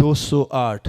208।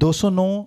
209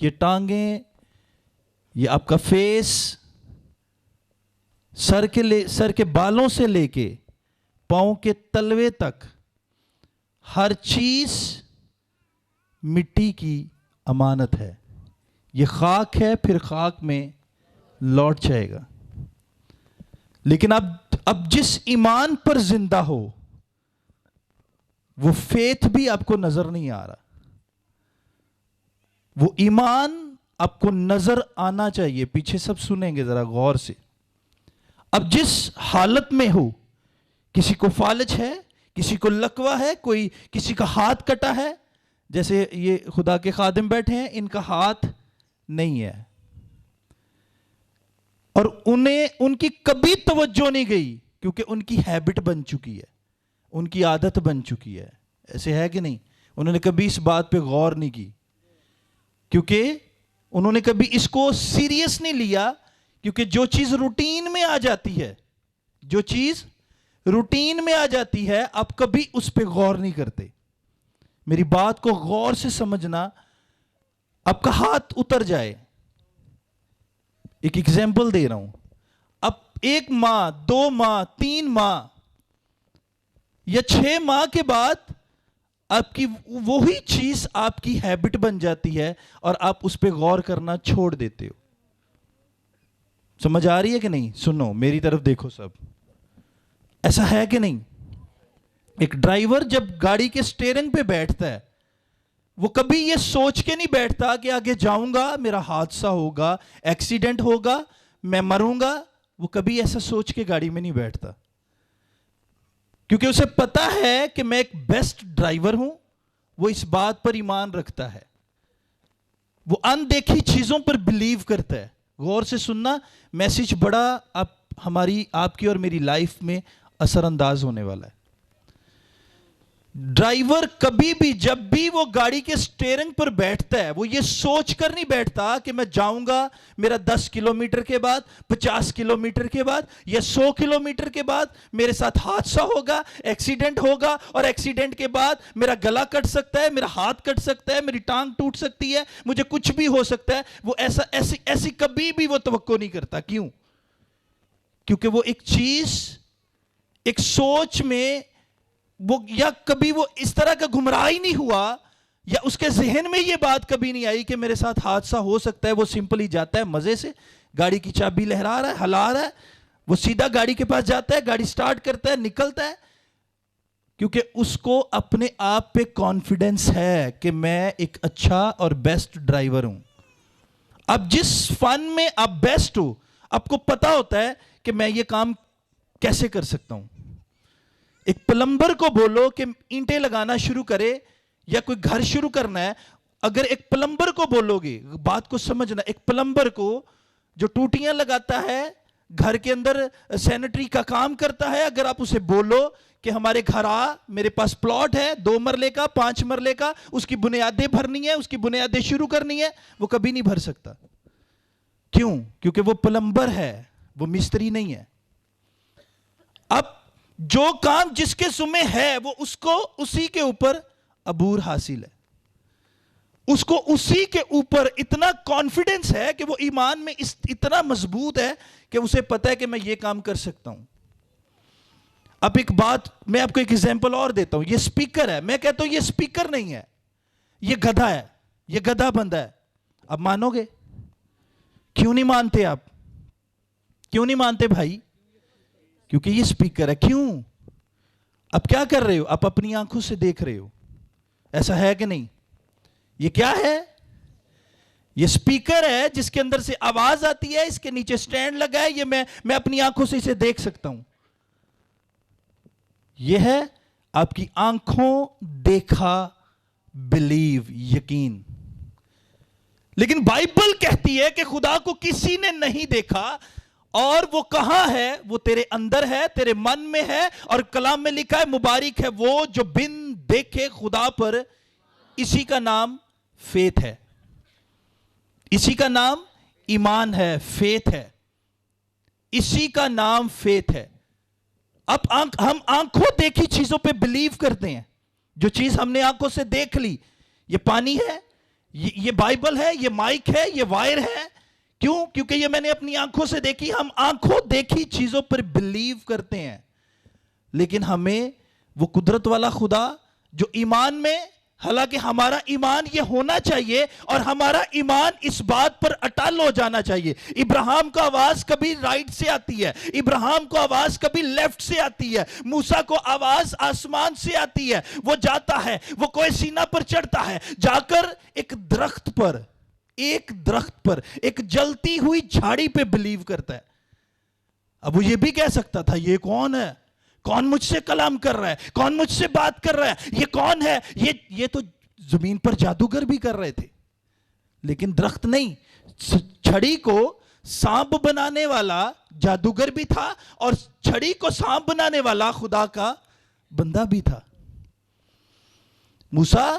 یہ ٹانگیں، یہ آپ کا فیس، سر کے بالوں سے لے کے پاؤں کے تلوے تک ہر چیز مٹی کی امانت ہے. یہ خاک ہے، پھر خاک میں لوٹ جائے گا. لیکن اب جس ایمان پر زندہ ہو، وہ فیتھ بھی آپ کو نظر نہیں آ رہا. وہ ایمان آپ کو نظر آنا چاہیے. پیچھے سب سنیں گے ذرا غور سے. اب جس حالت میں ہو، کسی کو فالج ہے، کسی کو لکوہ ہے، کوئی کسی کا ہاتھ کٹا ہے. جیسے یہ خدا کے خادم بیٹھے ہیں، ان کا ہاتھ نہیں ہے، اور ان کی کبھی توجہ نہیں گئی، کیونکہ ان کی ہیبٹ بن چکی ہے، ان کی عادت بن چکی ہے. ایسے ہے کہ نہیں؟ انہوں نے کبھی اس بات پہ غور نہیں کی، کیونکہ انہوں نے کبھی اس کو سیریس نہیں لیا. کیونکہ جو چیز روٹین میں آ جاتی ہے، جو چیز روٹین میں آ جاتی ہے، آپ کبھی اس پہ غور نہیں کرتے. میری بات کو غور سے سمجھنا. آپ کا ہاتھ اتر جائے، ایک ایگزامپل دے رہا ہوں. اب 1 ماہ 2 ماہ 3 ماہ یا 6 ماہ کے بعد آپ کی وہی چیز آپ کی ہیبٹ بن جاتی ہے، اور آپ اس پہ غور کرنا چھوڑ دیتے ہو. سمجھ آ رہی ہے کہ نہیں؟ سنو، میری طرف دیکھو سب. ایسا ہے کہ نہیں؟ ایک ڈرائیور جب گاڑی کے سٹیئرنگ پہ بیٹھتا ہے، وہ کبھی یہ سوچ کے نہیں بیٹھتا کہ آگے جاؤں گا، میرا حادثہ ہوگا، ایکسیڈنٹ ہوگا، میں مروں گا. وہ کبھی ایسا سوچ کے گاڑی میں نہیں بیٹھتا، کیونکہ اسے پتا ہے کہ میں ایک بیسٹ ڈرائیور ہوں. وہ اس بات پر ایمان رکھتا ہے. وہ اندیکھی چیزوں پر بلیو کرتا ہے. غور سے سننا، میسج بڑا آپ کی اور میری لائف میں اثر انداز ہونے والا ہے. ڈرائیور کبھی بھی جب بھی وہ گاڑی کے سٹیئرنگ پر بیٹھتا ہے، وہ یہ سوچ کر نہیں بیٹھتا کہ میں جاؤں گا، میرا 10 کلومیٹر کے بعد، 50 کلومیٹر کے بعد یا 100 کلومیٹر کے بعد میرے ساتھ حادثہ ہوگا، ایکسیڈنٹ ہوگا، اور ایکسیڈنٹ کے بعد میرا گلا کٹ سکتا ہے، میرا ہاتھ کٹ سکتا ہے، میری ٹانگ ٹوٹ سکتی ہے، مجھے کچھ بھی ہو سکتا ہے. وہ ایسی کبھی بھی وہ توقع نہیں کرتا. کیوں؟ کیونکہ وہ ایک چیز، ایک سوچ میں وہ، یا کبھی وہ اس طرح کا گمراہ ہی نہیں ہوا، یا اس کے ذہن میں یہ بات کبھی نہیں آئی کہ میرے ساتھ حادثہ ہو سکتا ہے. وہ سمپلی جاتا ہے مزے سے، گاڑی کی چابی لہرا رہا ہے، ہلا رہا ہے، وہ سیدھا گاڑی کے پاس جاتا ہے، گاڑی سٹارٹ کرتا ہے، نکلتا ہے. کیونکہ اس کو اپنے آپ پہ کانفیڈنس ہے کہ میں ایک اچھا اور بیسٹ ڈرائیور ہوں. اب جس فن میں آپ بیسٹ ہو، آپ کو پتا ہوتا ہے کہ میں یہ کام کیسے کر سکتا ہوں. ایک پلمبر کو بولو کہ اینٹیں لگانا شروع کرے، یا کوئی گھر شروع کرنا ہے، اگر ایک پلمبر کو بولو گے، بات کو سمجھنا، ایک پلمبر کو جو ٹوٹیاں لگاتا ہے، گھر کے اندر سینیٹری کا کام کرتا ہے، اگر آپ اسے بولو کہ ہمارے گھر آ، میرے پاس پلاٹ ہے 2 مرلے کا 5 مرلے کا، اس کی بنیادیں بھرنی ہے، اس کی بنیادیں شروع کرنی ہے، وہ کبھی نہیں بھر سکتا. کیوں؟ کیونکہ وہ پلمبر ہے، وہ مستری نہیں ہے. اب جو کام جس کے ذمہ ہے، وہ اس کو اسی کے اوپر عبور حاصل ہے، اس کو اسی کے اوپر اتنا کانفیڈنس ہے کہ وہ ایمان میں اتنا مضبوط ہے کہ اسے پتا ہے کہ میں یہ کام کر سکتا ہوں. اب ایک بات میں آپ کو ایک ایگزامپل اور دیتا ہوں. یہ سپیکر ہے، میں کہتا ہوں یہ سپیکر نہیں ہے، یہ گدھا ہے، یہ گدھا بندہ ہے. اب مانو گے؟ کیوں نہیں مانتے آپ؟ کیوں نہیں مانتے بھائی؟ کیونکہ یہ سپیکر ہے. کیوں؟ اب کیا کر رہے ہو؟ آپ اپنی آنکھوں سے دیکھ رہے ہو. ایسا ہے کہ نہیں؟ یہ کیا ہے؟ یہ سپیکر ہے جس کے اندر سے آواز آتی ہے، اس کے نیچے سٹینڈ لگا ہے، یہ میں اپنی آنکھوں سے اسے دیکھ سکتا ہوں. یہ ہے آپ کی آنکھوں دیکھا بلیو، یقین. لیکن بائبل کہتی ہے کہ خدا کو کسی نے نہیں دیکھا، اور وہ کہاں ہے؟ وہ تیرے اندر ہے، تیرے من میں ہے. اور کلام میں لکھا ہے مبارک ہے وہ جو بن دیکھے خدا پر، اسی کا نام فیتھ ہے، اسی کا نام ایمان ہے، فیتھ ہے، اسی کا نام فیتھ ہے. اب ہم آنکھوں دیکھی چیزوں پہ بلیو کرتے ہیں. جو چیز ہم نے آنکھوں سے دیکھ لی، یہ پانی ہے، یہ بائبل ہے، یہ مائک ہے، یہ وائر ہے. کیوں؟ کیونکہ یہ میں نے اپنی آنکھوں سے دیکھی. ہم آنکھوں دیکھی چیزوں پر بلیو کرتے ہیں، لیکن ہمیں وہ قدرت والا خدا جو ایمان میں، حالانکہ ہمارا ایمان یہ ہونا چاہیے اور ہمارا ایمان اس بات پر اٹل ہو جانا چاہیے. ابراہیم کو آواز کبھی رائٹ سے آتی ہے، ابراہیم کو آواز کبھی لیفٹ سے آتی ہے، موسیٰ کو آواز آسمان سے آتی ہے. وہ جاتا ہے، وہ کوہ سینا پر چڑھتا ہے، جا کر ایک درخت پر ایک جلتی ہوئی جھاڑی پہ بلیو کرتا ہے. اب وہ یہ بھی کہہ سکتا تھا یہ کون ہے، کون مجھ سے کلام کر رہا ہے، کون مجھ سے بات کر رہا ہے، یہ کون ہے؟ یہ تو زمین پر جادوگر بھی کر رہے تھے. لیکن درخت نہیں، چھڑی کو سانپ بنانے والا جادوگر بھی تھا اور چھڑی کو سانپ بنانے والا خدا کا بندہ بھی تھا. موسیٰ،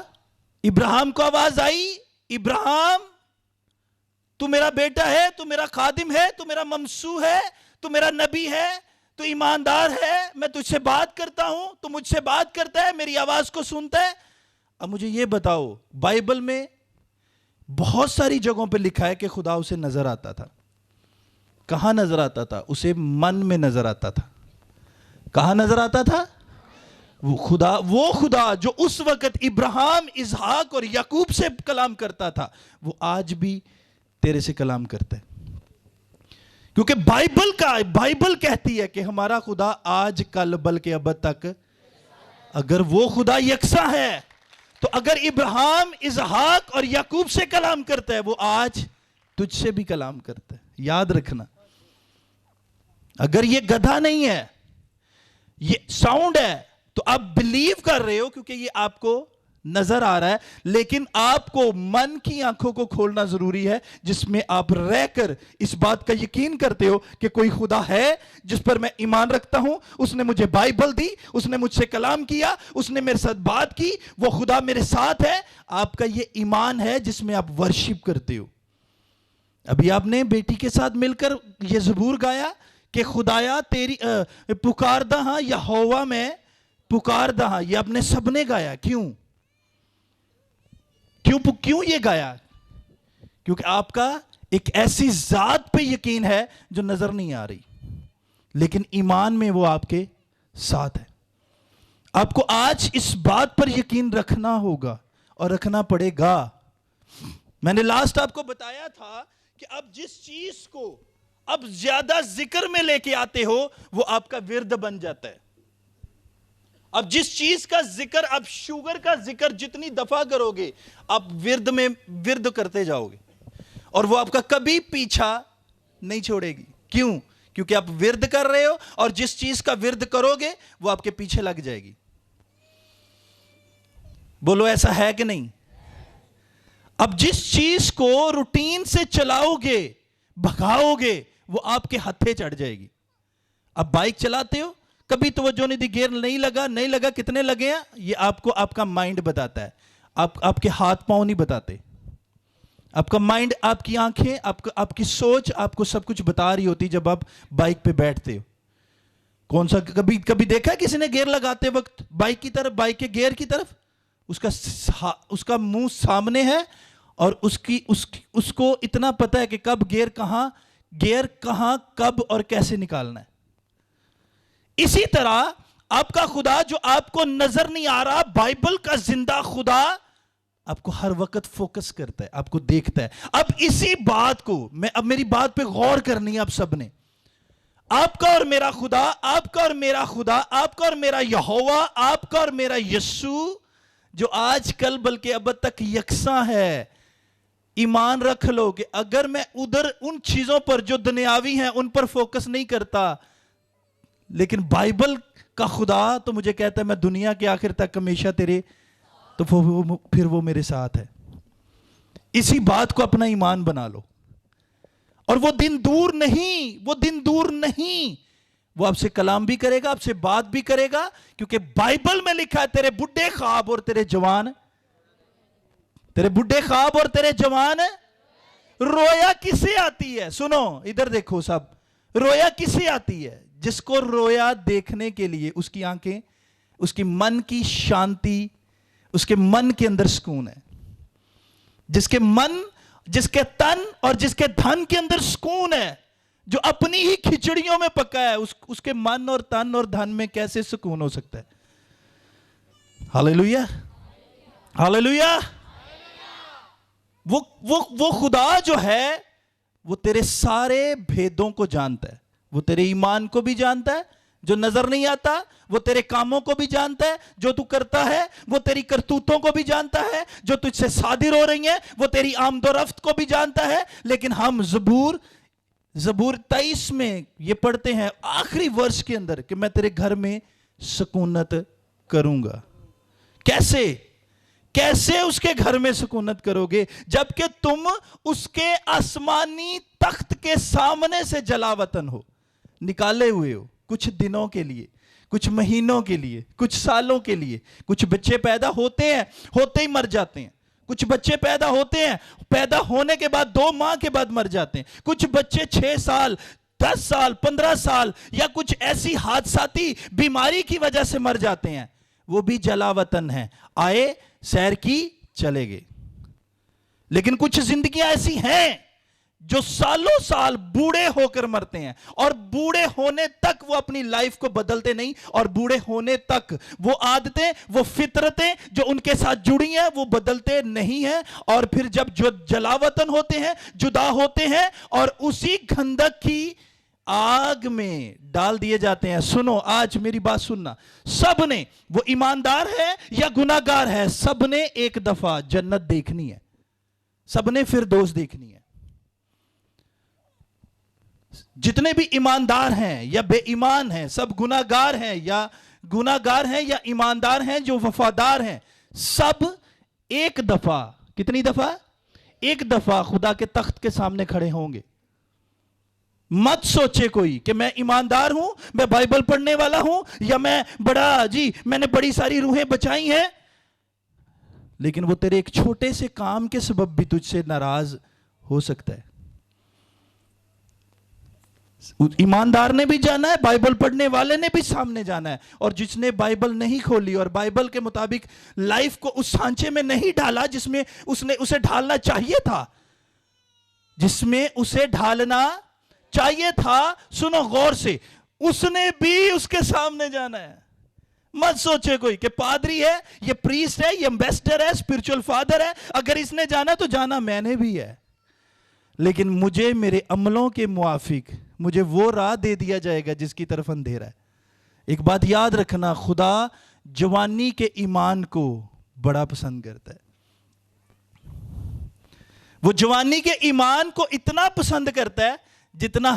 ابراہیم کو آواز آئی، ابراہیم تو میرا بیٹا ہے، تو میرا خادم ہے، تو میرا ممسوح ہے، تو میرا نبی ہے، تو ایماندار ہے، میں تجھ سے بات کرتا ہوں، تو مجھ سے بات کرتا ہے، میری آواز کو سنتا ہے. اب مجھے یہ بتاؤ، بائبل میں بہت ساری جگہوں پہ لکھا ہے کہ خدا اسے نظر آتا تھا. کہاں نظر آتا تھا؟ اسے من میں نظر آتا تھا. کہاں نظر آتا تھا؟ وہ خدا جو اس وقت ابراہیم، اسحاق اور یعقوب سے کلام کرتا تھا، وہ آج بھی تیرے سے کلام کرتا ہے. کیونکہ بائبل کہتی ہے کہ ہمارا خدا آج کل بلکہ ابد تک. اگر وہ خدا یکساں ہے تو اگر ابراہیم، اسحاق اور یعقوب سے کلام کرتا ہے، وہ آج تجھ سے بھی کلام کرتا ہے. یاد رکھنا، اگر یہ گدھا نہیں ہے، یہ ساؤنڈ ہے، تو آپ بلیو کر رہے ہو کیونکہ یہ آپ کو نظر آ رہا ہے. لیکن آپ کو من کی آنکھوں کو کھولنا ضروری ہے، جس میں آپ رہ کر اس بات کا یقین کرتے ہو کہ کوئی خدا ہے جس پر میں ایمان رکھتا ہوں، اس نے مجھے بائبل دی، اس نے مجھ سے کلام کیا، اس نے میرے ساتھ بات کی، وہ خدا میرے ساتھ ہے. آپ کا یہ ایمان ہے جس میں آپ ورشپ کرتے ہو. ابھی آپ نے بیٹی کے ساتھ مل کر یہ زبور گایا کہ خدایا تیری پکاردہ ہاں یہوہ میں پکاردہ ہاں. یہ آپ نے سب نے گایا. کیوں یہ گایا؟ کیونکہ آپ کا ایک ایسی ذات پہ یقین ہے جو نظر نہیں آ رہی، لیکن ایمان میں وہ آپ کے ساتھ ہے. آپ کو آج اس بات پر یقین رکھنا ہوگا اور رکھنا پڑے گا. میں نے لاسٹ آپ کو بتایا تھا کہ اب جس چیز کو اب زیادہ ذکر میں لے کے آتے ہو وہ آپ کا ورد بن جاتا ہے. اب جس چیز کا ذکر، اب شوگر کا ذکر جتنی دفعہ کرو گے آپ ورد کرتے جاؤ گے اور وہ آپ کا کبھی پیچھا نہیں چھوڑے گی. کیوں؟ کیونکہ آپ ورد کر رہے ہو اور جس چیز کا ورد کرو گے وہ آپ کے پیچھے لگ جائے گی. بولو ایسا ہے کہ نہیں؟ اب جس چیز کو روٹین سے چلاؤ گے، بھگاؤ گے، وہ آپ کے ہتھے چڑھ جائے گی. اب بائک چلاتے ہو، کبھی توجہ نہیں دی، گیئر نہیں لگا، کتنے لگے ہیں یہ آپ کو آپ کا مائنڈ بتاتا ہے. آپ کے ہاتھ پاؤں نہیں بتاتے. آپ کا مائنڈ، آپ کی آنکھیں، آپ کی سوچ آپ کو سب کچھ بتا رہی ہوتی جب آپ بائک پہ بیٹھتے ہو. کون سا کبھی دیکھا ہے کسی نے گیئر لگاتے وقت بائک کی طرف، بائک کے گیئر کی طرف؟ اس کا منہ سامنے ہے اور اس کو اتنا پتا ہے کہ کب گیئر کہاں کب اور کیسے نکالنا ہے. اسی طرح آپ کا خدا جو آپ کو نظر نہیں آ رہا، بائبل کا زندہ خدا آپ کو ہر وقت فوکس کرتا ہے، آپ کو دیکھتا ہے. اب اسی بات کو اب میری بات پہ غور کرنی ہے آپ سب نے. آپ کا اور میرا خدا، آپ کا اور میرا خدا، آپ کا اور میرا یہوہ، آپ کا اور میرا یسوع جو آج کل بلکہ ابد تک یکساں ہے. ایمان رکھ لو کہ اگر میں ادھر ان چیزوں پر جو دنیاوی ہیں ان پر فوکس نہیں کرتا، لیکن بائبل کا خدا تو مجھے کہتا ہے میں دنیا کے آخر تک ہمیشہ تیرے، تو پھر وہ میرے ساتھ ہے. اسی بات کو اپنا ایمان بنا لو. اور وہ دن دور نہیں، وہ آپ سے کلام بھی کرے گا، آپ سے بات بھی کرے گا. کیونکہ بائبل میں لکھا ہے تیرے بڈھے خواب اور تیرے جوان رویا کسے آتی ہے؟ سنو ادھر دیکھو سب، رویا کسے آتی ہے؟ جس کو رویا دیکھنے کے لیے اس کی آنکھیں، اس کی من کی شانتی، اس کے من کے اندر سکون ہے. جس کے من، جس کے تن اور جس کے دھن کے اندر سکون ہے، جو اپنی ہی کھچڑیوں میں پکا ہے، اس کے من اور تن اور دھن میں کیسے سکون ہو سکتا ہے؟ ہاللیلویا، ہاللیلویا۔ وہ خدا جو ہے وہ تیرے سارے بھیدوں کو جانتا ہے، وہ تیرے ایمان کو بھی جانتا ہے جو نظر نہیں آتا، وہ تیرے کاموں کو بھی جانتا ہے جو تو کرتا ہے، وہ تیری کرتوتوں کو بھی جانتا ہے جو تجھ سے صادر ہو رہی ہیں، وہ تیری آمد و رفت کو بھی جانتا ہے۔ لیکن ہم زبور 23 میں یہ پڑھتے ہیں آخری ورس کے اندر کہ میں تیرے گھر میں سکونت کروں گا۔ کیسے اس کے گھر میں سکونت کرو گے جبکہ تم اس کے آسمانی تخت کے سامنے سے جلا وطن ہو، نکالے ہوئے ہو، کچھ دنوں کے لیے، کچھ مہینوں کے لیے، کچھ سالوں کے لیے۔ کچھ بچے پیدا ہوتے ہیں، ہوتے ہی مر جاتے ہیں۔ کچھ بچے پیدا ہوتے ہیں، پیدا ہونے کے بعد 2 ماہ کے بعد مر جاتے ہیں۔ کچھ بچے 6 سال 10 سال 15 سال یا کچھ ایسی حادثاتی بیماری کی وجہ سے مر جاتے ہیں، وہ بھی جلا وطن ہیں، آئے سیر کی چلے گئے۔ لیکن کچھ زندگیاں ایسی ہیں جو سالوں سال بوڑھے ہو کر مرتے ہیں، اور بوڑھے ہونے تک وہ اپنی لائف کو بدلتے نہیں، اور بوڑھے ہونے تک وہ عادتیں، وہ فطرتیں جو ان کے ساتھ جڑی ہیں وہ بدلتے نہیں ہیں، اور پھر جب جو جلاوطن ہوتے ہیں، جدا ہوتے ہیں، اور اسی گھندک کی آگ میں ڈال دیے جاتے ہیں۔ سنو، آج میری بات سننا، سب نے، وہ ایماندار ہے یا گناہگار ہے، سب نے ایک دفعہ جنت دیکھنی ہے، سب نے فردوس دیکھنی ہے۔ جتنے بھی ایماندار ہیں یا بے ایمان ہیں، سب گناہگار ہیں یا ایماندار ہیں جو وفادار ہیں، سب ایک دفعہ، کتنی دفعہ؟ ایک دفعہ خدا کے تخت کے سامنے کھڑے ہوں گے۔ مت سوچے کوئی کہ میں ایماندار ہوں، میں بائبل پڑھنے والا ہوں، یا میں نے بڑی ساری روحیں بچائی ہیں، لیکن وہ تیرے ایک چھوٹے سے کام کے سبب بھی تجھ سے ناراض ہو سکتا ہے۔ ایماندار نے بھی جانا ہے، بائبل پڑھنے والے نے بھی سامنے جانا ہے، اور جس نے بائبل نہیں کھولی اور بائبل کے مطابق لائف کو اس سانچے میں نہیں ڈالا جس میں اسے ڈھالنا چاہیے تھا، جس میں اسے ڈھالنا چاہیے تھا، سنو غور سے، اس نے بھی اس کے سامنے جانا ہے۔ مت سوچے کوئی کہ پادری ہے، یہ پریسٹ ہے، یہ ایمبیسڈر ہے، اسپرچول فادر ہے، اگر اس نے جانا تو جانا میں نے بھی ہے، لیکن مجھے میرے عملوں کے موافق مجھے وہ راہ دے دیا جائے گا جس کی طرف اندھیرا ہے۔ ایک بات یاد رکھنا، خدا جوانی کے ایمان کو بڑا پسند کرتا ہے۔ وہ جوانی کے ایمان کو اتنا پسند کرتا ہے جتنا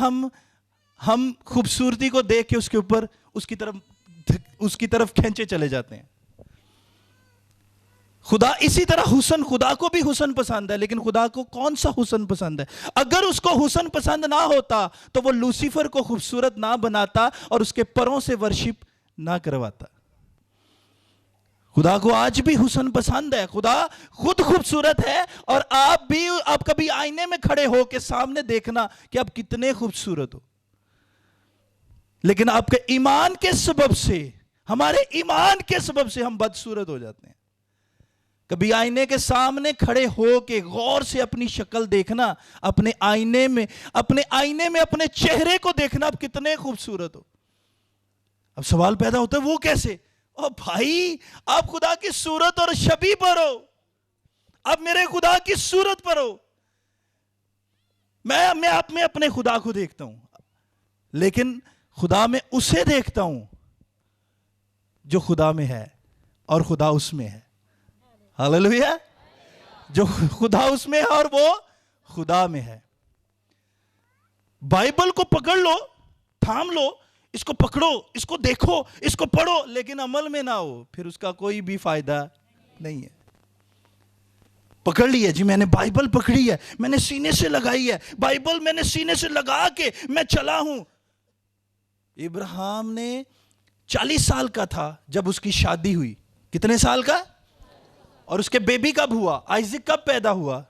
ہم خوبصورتی کو دیکھ کے اس کے اوپر اس کی طرف کھینچے چلے جاتے ہیں۔ خدا اسی طرح حسن، خدا کو بھی حسن پسند ہے، لیکن خدا کو کون سا حسن پسند ہے؟ اگر اس کو حسن پسند نہ ہوتا تو وہ لوسیفر کو خوبصورت نہ بناتا اور اس کے پروں سے ورشپ نہ کرواتا۔ خدا کو آج بھی حسن پسند ہے، خدا خود خوبصورت ہے، اور آپ کبھی آئینے میں کھڑے ہو کے سامنے دیکھنا کہ آپ کتنے خوبصورت ہو، لیکن آپ کے ایمان کے سبب سے، ہمارے ایمان کے سبب سے ہم بدصورت ہو جاتے ہیں۔ کبھی آئینے کے سامنے کھڑے ہو کے غور سے اپنی شکل دیکھنا، اپنے آئینے میں اپنے چہرے کو دیکھنا، آپ کتنے خوبصورت ہو۔ اب سوال پیدا ہوتا ہے وہ کیسے؟ بھائی آپ خدا کی صورت اور شبیہ پر ہو، اب میرے خدا کی صورت پر ہو۔ میں آپ میں اپنے خدا کو دیکھتا ہوں، لیکن خدا میں اسے دیکھتا ہوں جو خدا میں ہے اور خدا اس میں ہے۔ ہاللیلویا، جو خدا اس میں ہے اور وہ خدا میں ہے۔ بائبل کو پکڑ لو، تھام لو، اس کو پکڑو، اس کو دیکھو، اس کو پڑھو، لیکن عمل میں نہ ہو، پھر اس کا کوئی بھی فائدہ نہیں ہے۔ پکڑ لیا جی، میں نے بائبل پکڑی ہے، میں نے سینے سے لگائی ہے، بائبل میں نے سینے سے لگا کے میں چلا ہوں۔ ابراہیم نے 40 سال کا تھا جب اس کی شادی ہوئی، کتنے سال کا؟ اور اس کے بیبی کب ہوا؟ آئزک کب پیدا ہوا؟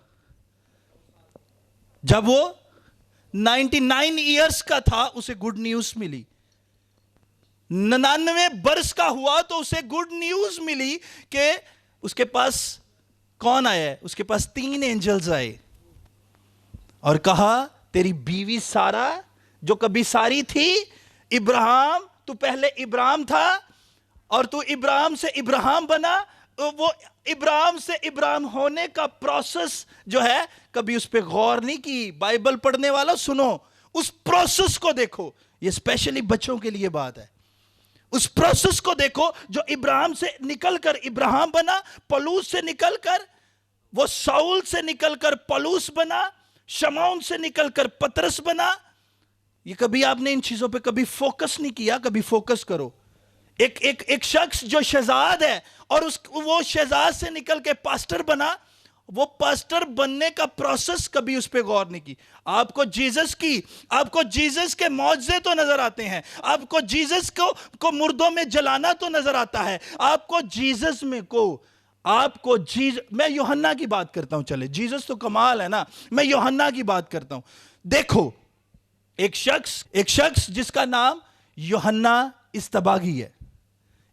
جب وہ 99 ایئرز کا تھا، اسے گڈ نیوز ملی۔ 99 برس کا ہوا تو اسے گڈ نیوز ملی کہ اس کے پاس کون آیا ہے؟ اس کے پاس 3 اینجلز آئے اور کہا تیری بیوی سارا جو کبھی ساری تھی، ابراہم، تو پہلے ابراہم تھا اور تو ابراہم سے ابراہم بنا، وہ ابراہم سے ابراہم ہونے کا پروسیس جو ہے کبھی اس پہ غور نہیں کی۔ بائبل پڑھنے والا سنو، اس پروسیس کو دیکھو، یہ اسپیشلی بچوں کے لیے بات ہے۔ اس پروسیس کو دیکھو جو ابراہم سے نکل کر ابراہم بنا، پولوس سے نکل کر وہ ساؤل سے نکل کر پولوس بنا، شمعون سے نکل کر پترس بنا۔ یہ کبھی آپ نے ان چیزوں پہ کبھی فوکس نہیں کیا؟ کبھی فوکس کرو۔ ایک شخص جو شہزاد ہے اور وہ شہزاد سے نکل کے پاسٹر بنا، وہ پاسٹر بننے کا پروسیس کبھی اس پہ غور نہیں کی۔ آپ کو جیزس کے معجزے تو نظر آتے ہیں، آپ کو جیزس کو مردوں میں جلانا تو نظر آتا ہے، آپ کو جیزس میں میں یوحنا کی بات کرتا ہوں، چلے جیزس تو کمال ہے نا، میں یوحنا کی بات کرتا ہوں۔ دیکھو ایک شخص جس کا نام یوحنا اصطباغی ہے،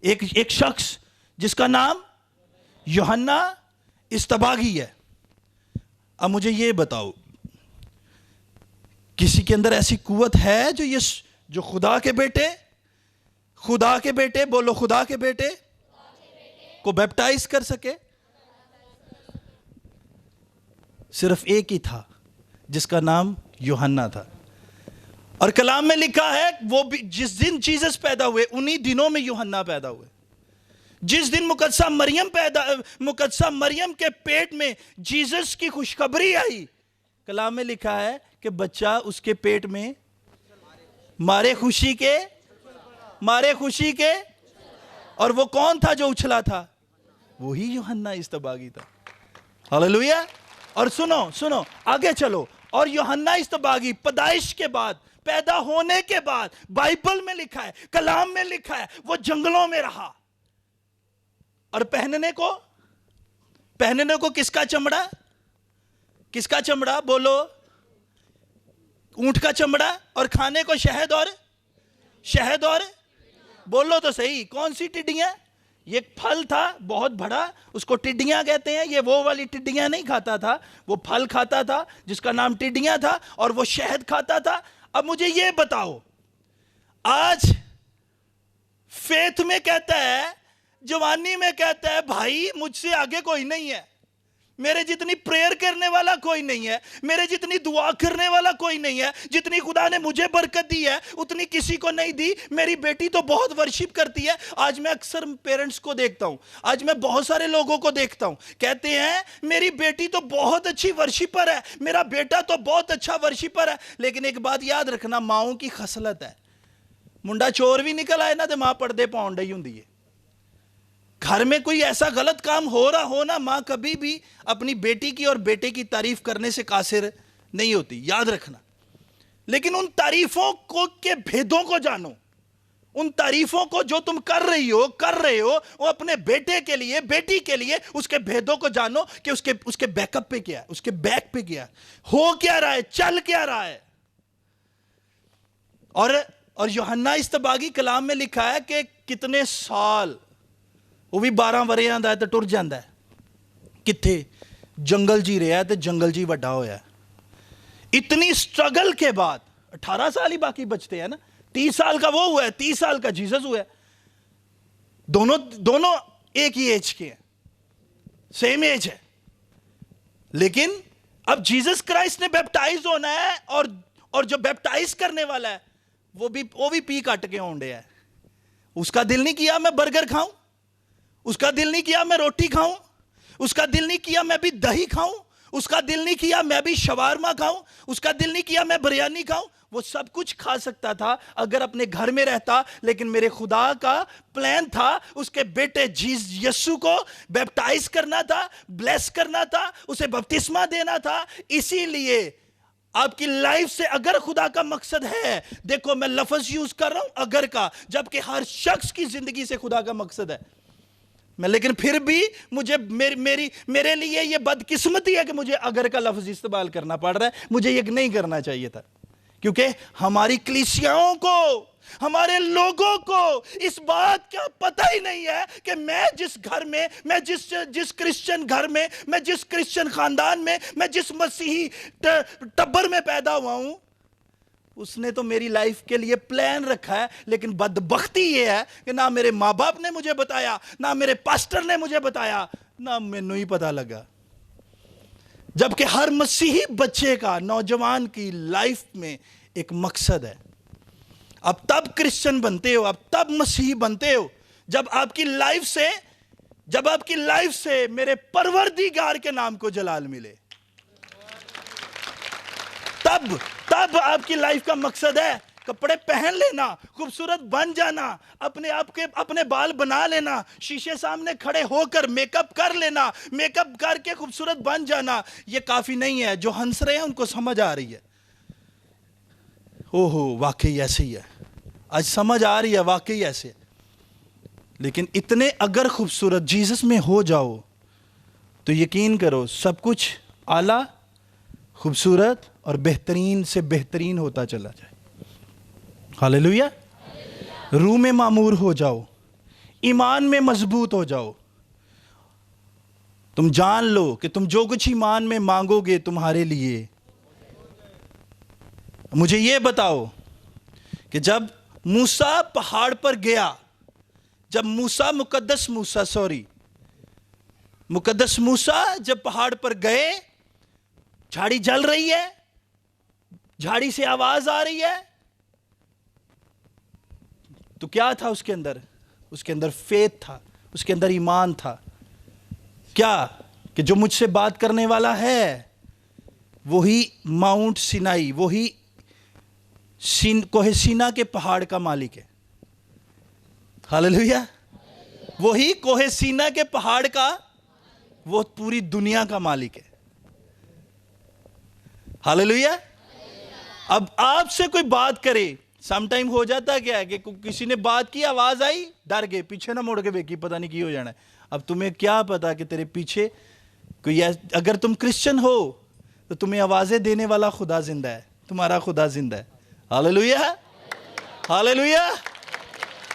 ایک شخص جس کا نام یوحنا اصطباغی ہے۔ اب مجھے یہ بتاؤ، کسی کے اندر ایسی قوت ہے جو خدا کے بیٹے بولو، خدا کے بیٹے کو بیپٹائز کر سکے؟ صرف ایک ہی تھا جس کا نام یوحنا تھا، اور کلام میں لکھا ہے وہ بھی جس دن جیزس پیدا ہوئے انہی دنوں میں یوحنا پیدا ہوئے۔ جس دن مقدسہ مریم کے پیٹ میں جیزس کی خوشخبری آئی، کلام میں لکھا ہے کہ بچہ اس کے پیٹ میں مارے خوشی کے، اور وہ کون تھا جو اچھلا تھا؟ وہی یوحنا اصطباغی تھا۔ ہاللویہ۔ اور سنو آگے چلو، اور یوحنا اصطباغی پیدائش کے بعد، پیدا ہونے کے بعد، بائبل میں لکھا ہے، کلام میں لکھا ہے، وہ جنگلوں میں رہا، اور پہننے کو کس کا چمڑا بولو، اونٹ کا چمڑا، اور کھانے کو شہد اور بولو تو صحیح، کون سی ٹڈیاں؟ یہ ایک پھل تھا بہت بڑا، اس کو ٹڈیاں کہتے ہیں۔ یہ وہ والی ٹڈیاں نہیں کھاتا تھا، وہ پھل کھاتا تھا جس کا نام ٹڈیاں تھا، اور وہ شہد کھاتا تھا۔ اب مجھے یہ بتاؤ، آج فیتھ میں کہتا ہے، جوانی میں کہتا ہے، بھائی مجھ سے آگے کوئی نہیں ہے، میرے جتنی پریئر کرنے والا کوئی نہیں ہے، میرے جتنی دعا کرنے والا کوئی نہیں ہے، جتنی خدا نے مجھے برکت دی ہے اتنی کسی کو نہیں دی۔ میری بیٹی تو بہت ورشپ کرتی ہے۔ آج میں اکثر پیرنٹس کو دیکھتا ہوں، آج میں بہت سارے لوگوں کو دیکھتا ہوں، کہتے ہیں میری بیٹی تو بہت اچھی ورشپر ہے، میرا بیٹا تو بہت اچھا ورشپر ہے۔ لیکن ایک بات یاد رکھنا، ماؤں کی خصلت ہے، منڈا چور بھی نکل آئے نا تو ماں پردے پاؤں ڈی ہوندی ہے۔ گھر میں کوئی ایسا غلط کام ہو رہا ہو نا، ماں کبھی بھی اپنی بیٹی کی اور بیٹے کی تعریف کرنے سے قاصر نہیں ہوتی، یاد رکھنا۔ لیکن ان تعریفوں کے بھیدوں کو جانو، ان تعریفوں کو جو تم کر رہے ہو وہ اپنے بیٹے کے لیے، بیٹی کے لیے، اس کے بھیدوں کو جانو کہ اس کے بیک اپ پہ کیا ہے، اس کے بیک پہ کیا ہے، ہو کیا رہا ہے، چل کیا رہا ہے۔ اور یوحنا اصطباغی کلام میں لکھا ہے کہ کتنے سال، وہ بھی 12 وریاں دا ہے تو ٹر جاندہ ہے، کتھے جنگل جی رہا ہے تو جنگل جی وڈا ہویا ہے۔ اتنی سٹرگل کے بعد 18 سال ہی باقی بچتے ہیں نا، 30 سال کا وہ ہوا ہے، 30 سال کا جیزس ہوا ہے، دونوں ایک ہی ایج کے ہیں، سیم ایج ہے۔ لیکن اب جیزس کرائسٹ نے بیپٹائز ہونا ہے، اور جو بیپٹائز کرنے والا ہے وہ بھی پی کٹ کے ہونڈے ہے۔ اس کا دل نہیں کیا میں برگر کھاؤں، اس کا دل نہیں کیا میں روٹی کھاؤں، اس کا دل نہیں کیا میں بھی دہی کھاؤں، اس کا دل نہیں کیا میں بھی شوارما کھاؤں، اس کا دل نہیں کیا میں بریانی کھاؤں۔ وہ سب کچھ کھا سکتا تھا اگر اپنے گھر میں رہتا، لیکن میرے خدا کا پلان تھا اس کے بیٹے یسوع کو بیپٹائز کرنا تھا، بلیس کرنا تھا، اسے بپتسمہ دینا تھا۔ اسی لیے آپ کی لائف سے اگر خدا کا مقصد ہے، دیکھو میں لفظ یوز کر رہا ہوں اگر کا، جبکہ ہر شخص کی زندگی سے خدا کا مقصد ہے، لیکن پھر بھی میرے لیے یہ بدقسمتی ہے کہ مجھے اگر کا لفظ استعمال کرنا پڑ رہا ہے، مجھے یہ نہیں کرنا چاہیے تھا، کیونکہ ہماری کلیسیاؤں کو، ہمارے لوگوں کو اس بات کا پتہ ہی نہیں ہے کہ میں جس گھر میں، میں جس کرسچن گھر میں، میں جس کرسچن خاندان میں، میں جس مسیحی ٹبر میں پیدا ہوا ہوں، اس نے تو میری لائف کے لیے پلان رکھا ہے، لیکن بدبختی یہ ہے کہ نہ میرے ماں باپ نے مجھے بتایا، نہ میرے پاسٹر نے مجھے بتایا، نہ مینوں ہی پتہ لگا۔ جبکہ ہر مسیحی بچے کا، نوجوان کی لائف میں ایک مقصد ہے۔ اب تب کرسچن بنتے ہو، اب تب مسیحی بنتے ہو جب آپ کی لائف سے میرے پروردگار کے نام کو جلال ملے۔ تب آپ کی لائف کا مقصد ہے کپڑے پہن لینا، خوبصورت بن جانا، اپنے بال بنا لینا، شیشے سامنے کھڑے ہو کر میک اپ کر لینا، میک اپ کر کے خوبصورت بن جانا۔ یہ کافی نہیں ہے۔ جو ہنس رہے ہیں ان کو سمجھ آ رہی ہے، واقعی ایسے ہی ہے، آج سمجھ آ رہی ہے، واقعی ایسے ہے۔ لیکن اتنے اگر خوبصورت جیزس میں ہو جاؤ تو یقین کرو سب کچھ اعلیٰ، خوبصورت اور بہترین سے بہترین ہوتا چلا جائے۔ ہاللیلویہ۔ روح میں معمور ہو جاؤ، ایمان میں مضبوط ہو جاؤ۔ تم جان لو کہ تم جو کچھ ایمان میں مانگو گے تمہارے لیے۔ مجھے یہ بتاؤ کہ جب موسیٰ پہاڑ پر گیا، جب مقدس موسیٰ جب پہاڑ پر گئے، جھاڑی جل رہی ہے، جھاڑی سے آواز آ رہی ہے، تو کیا تھا اس کے اندر؟ اس کے اندر فیتھ تھا، اس کے اندر ایمان تھا۔ کیا کہ جو مجھ سے بات کرنے والا ہے وہی ماؤنٹ سینائی، وہی کوہ سینا کے پہاڑ کا مالک ہے۔ ہاللیلویہ۔ وہی کوہ سینا کے پہاڑ کا، وہ پوری دنیا کا مالک ہے۔ ہاللیلویہ۔ اب آپ سے کوئی بات کرے، سم ٹائم ہو جاتا کیا ہے کہ کسی نے بات کی، آواز آئی، ڈر گئے، پیچھے نہ مڑ کے دیکھی، پتہ نہیں کی ہو جانا ہے۔ اب تمہیں کیا پتا کہ تیرے پیچھے کوئی اگر تم کرسچن ہو تو تمہیں آوازیں دینے والا خدا زندہ ہے، تمہارا خدا زندہ ہے۔ ہاللیلویہ، ہاللیلویہ۔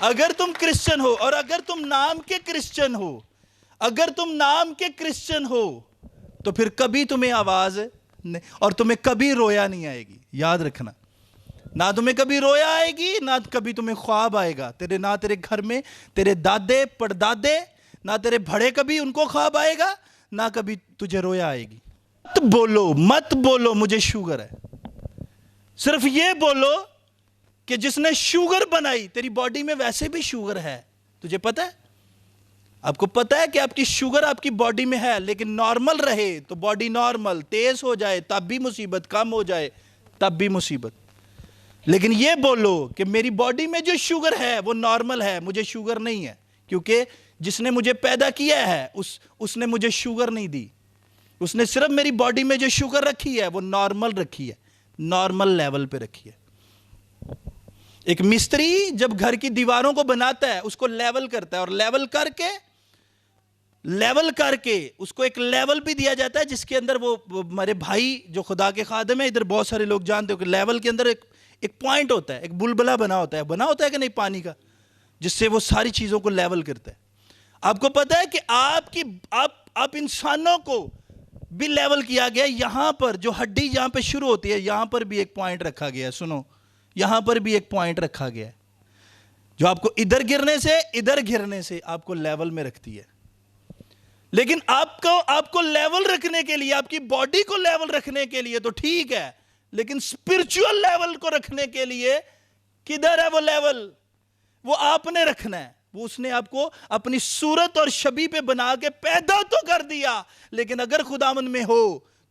اگر تم کرسچن ہو، اور اگر تم نام کے کرسچن ہو، اگر تم نام کے کرسچن ہو، تو پھر کبھی تمہیں آواز نہیں، اور تمہیں کبھی رویا نہیں آئے گی۔ یاد رکھنا، نہ تمہیں کبھی رویا آئے گی، نہ کبھی تمہیں خواب آئے گا، نہ تیرے گھر میں تیرے دادے پردادے، نہ تیرے بڑے کبھی ان کو خواب آئے گا، نہ کبھی تجھے رویا آئے گی۔ مت بولو مجھے شوگر ہے، صرف یہ بولو کہ جس نے شوگر بنائی، تیری باڈی میں ویسے بھی شوگر ہے، تجھے پتا ہے؟ آپ کو پتا ہے کہ آپ کی شوگر آپ کی باڈی میں ہے، لیکن نارمل رہے تو باڈی نارمل، تیز ہو جائے تب بھی مصیبت، کم ہو جائے تب بھی مصیبت۔ لیکن یہ بولو کہ میری باڈی میں جو شوگر ہے وہ نارمل ہے، مجھے شوگر نہیں ہے، کیونکہ جس نے مجھے پیدا کیا ہے اس نے مجھے شوگر نہیں دی، اس نے صرف میری باڈی میں جو شوگر رکھی ہے وہ نارمل رکھی ہے، نارمل لیول پہ رکھی ہے۔ ایک مستری جب گھر کی دیواروں کو بناتا ہے، اس کو لیول کرتا ہے، اور لیول کر کے اس کو ایک لیول بھی دیا جاتا ہے، جس کے اندر وہ ہمارے بھائی جو خدا کے خادم ہیں، ادھر بہت سارے لوگ جانتے ہو کہ لیول کے اندر ایک پوائنٹ ہوتا ہے، ایک بلبلا بنا ہوتا ہے کہ نہیں پانی کا، جس سے وہ ساری چیزوں کو لیول کرتا ہے۔ آپ کو پتا ہے کہ آپ انسانوں کو بھی لیول کیا گیا، یہاں پر جو ہڈی یہاں پہ شروع ہوتی ہے، یہاں پر بھی ایک پوائنٹ رکھا گیا ہے، سنو، یہاں پر بھی ایک پوائنٹ رکھا گیا ہے جو آپ کو ادھر گرنے سے آپ کو لیول میں رکھتی ہے۔ لیکن آپ کو لیول رکھنے کے لیے، آپ کی باڈی کو لیول رکھنے کے لیے تو ٹھیک ہے، لیکن اسپرچول لیول کو رکھنے کے لیے کدھر ہے وہ لیول؟ وہ آپ نے رکھنا ہے، وہ اس نے آپ کو اپنی صورت اور شبیہ پہ بنا کے پیدا تو کر دیا، لیکن اگر خداوند میں ہو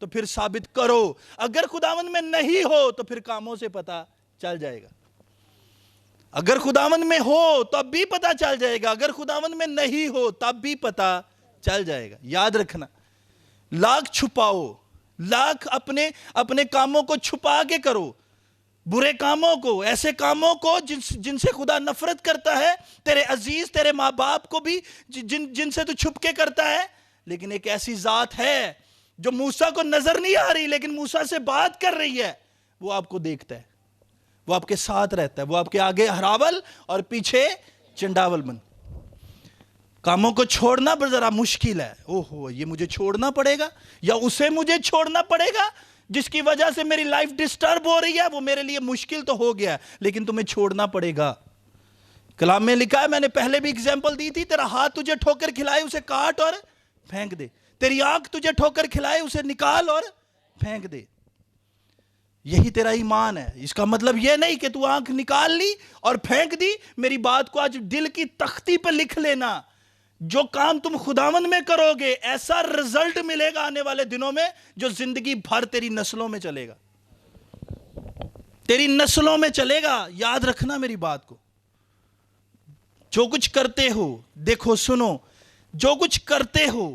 تو پھر ثابت کرو، اگر خداوند میں نہیں ہو تو پھر کاموں سے پتہ چل جائے گا۔ اگر خداوند میں ہو تب بھی پتہ چل جائے گا، اگر خداوند میں نہیں ہو تب بھی پتہ چل جائے گا۔ یاد رکھنا، لاکھ چھپاؤ، لاکھ اپنے کاموں کو چھپا کے کرو، برے کاموں کو، ایسے کاموں کو جن سے خدا نفرت کرتا ہے، تیرے عزیز، تیرے ماں باپ کو بھی جن سے تو چھپ کے کرتا ہے، لیکن ایک ایسی ذات ہے جو موسیٰ کو نظر نہیں آ رہی لیکن موسیٰ سے بات کر رہی ہے، وہ آپ کو دیکھتا ہے۔ وہ آپ کے ساتھ رہتا ہے, وہ آپ کے آگے ہراول اور پیچھے چنڈاول بن. کاموں کو چھوڑنا پر ذرا مشکل ہے. اوہو, یہ مجھے چھوڑنا پڑے گا یا اسے مجھے چھوڑنا پڑے گا جس کی وجہ سے میری لائف ڈسٹرب ہو رہی ہے, وہ میرے لیے مشکل تو ہو گیا ہے لیکن تمہیں چھوڑنا پڑے گا. کلام میں لکھا ہے, میں نے پہلے بھی اگزامپل دی تھی, تیرا ہاتھ تجھے ٹھوکر کھلائے اسے کاٹ اور پھینک دے, تیری آنکھ تجھے ٹھوکر کھلائے اسے نکال اور پھینک دے. یہی تیرا ایمان ہے. اس کا مطلب یہ نہیں کہ تو آنکھ نکال لی اور پھینک دی. میری بات کو آج دل کی تختی پہ لکھ لینا, جو کام تم خداوند میں کرو گے ایسا رزلٹ ملے گا آنے والے دنوں میں جو زندگی بھر تیری نسلوں میں چلے گا, تیری نسلوں میں چلے گا. یاد رکھنا میری بات کو. جو کچھ کرتے ہو, دیکھو سنو, جو کچھ کرتے ہو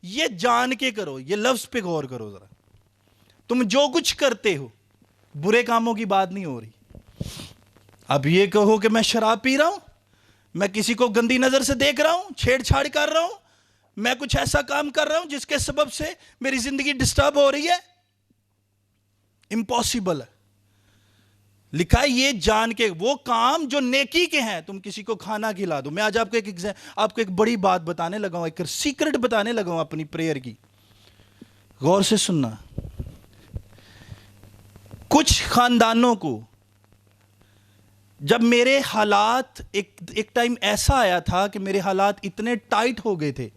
یہ جان کے کرو. یہ لفظ پہ غور کرو ذرا. تم جو کچھ کرتے ہو, برے کاموں کی بات نہیں ہو رہی. اب یہ کہو کہ میں شراب پی رہا ہوں, میں کسی کو گندی نظر سے دیکھ رہا ہوں, چھیڑ چھاڑ کر رہا ہوں, میں کچھ ایسا کام کر رہا ہوں جس کے سبب سے میری زندگی ڈسٹرب ہو رہی ہے, امپاسبل ہے. لکھا ہے یہ جان کے وہ کام جو نیکی کے ہیں. تم کسی کو کھانا کھلا دو. میں آج آپ کو ایک بڑی بات بتانے لگا ہوں, ایک سیکرٹ بتانے لگا ہوں اپنی پریئر کی. غور سے سننا. کچھ خاندانوں کو جب میرے حالات ایک ٹائم ایسا آیا تھا کہ میرے حالات اتنے ٹائٹ ہو گئے تھے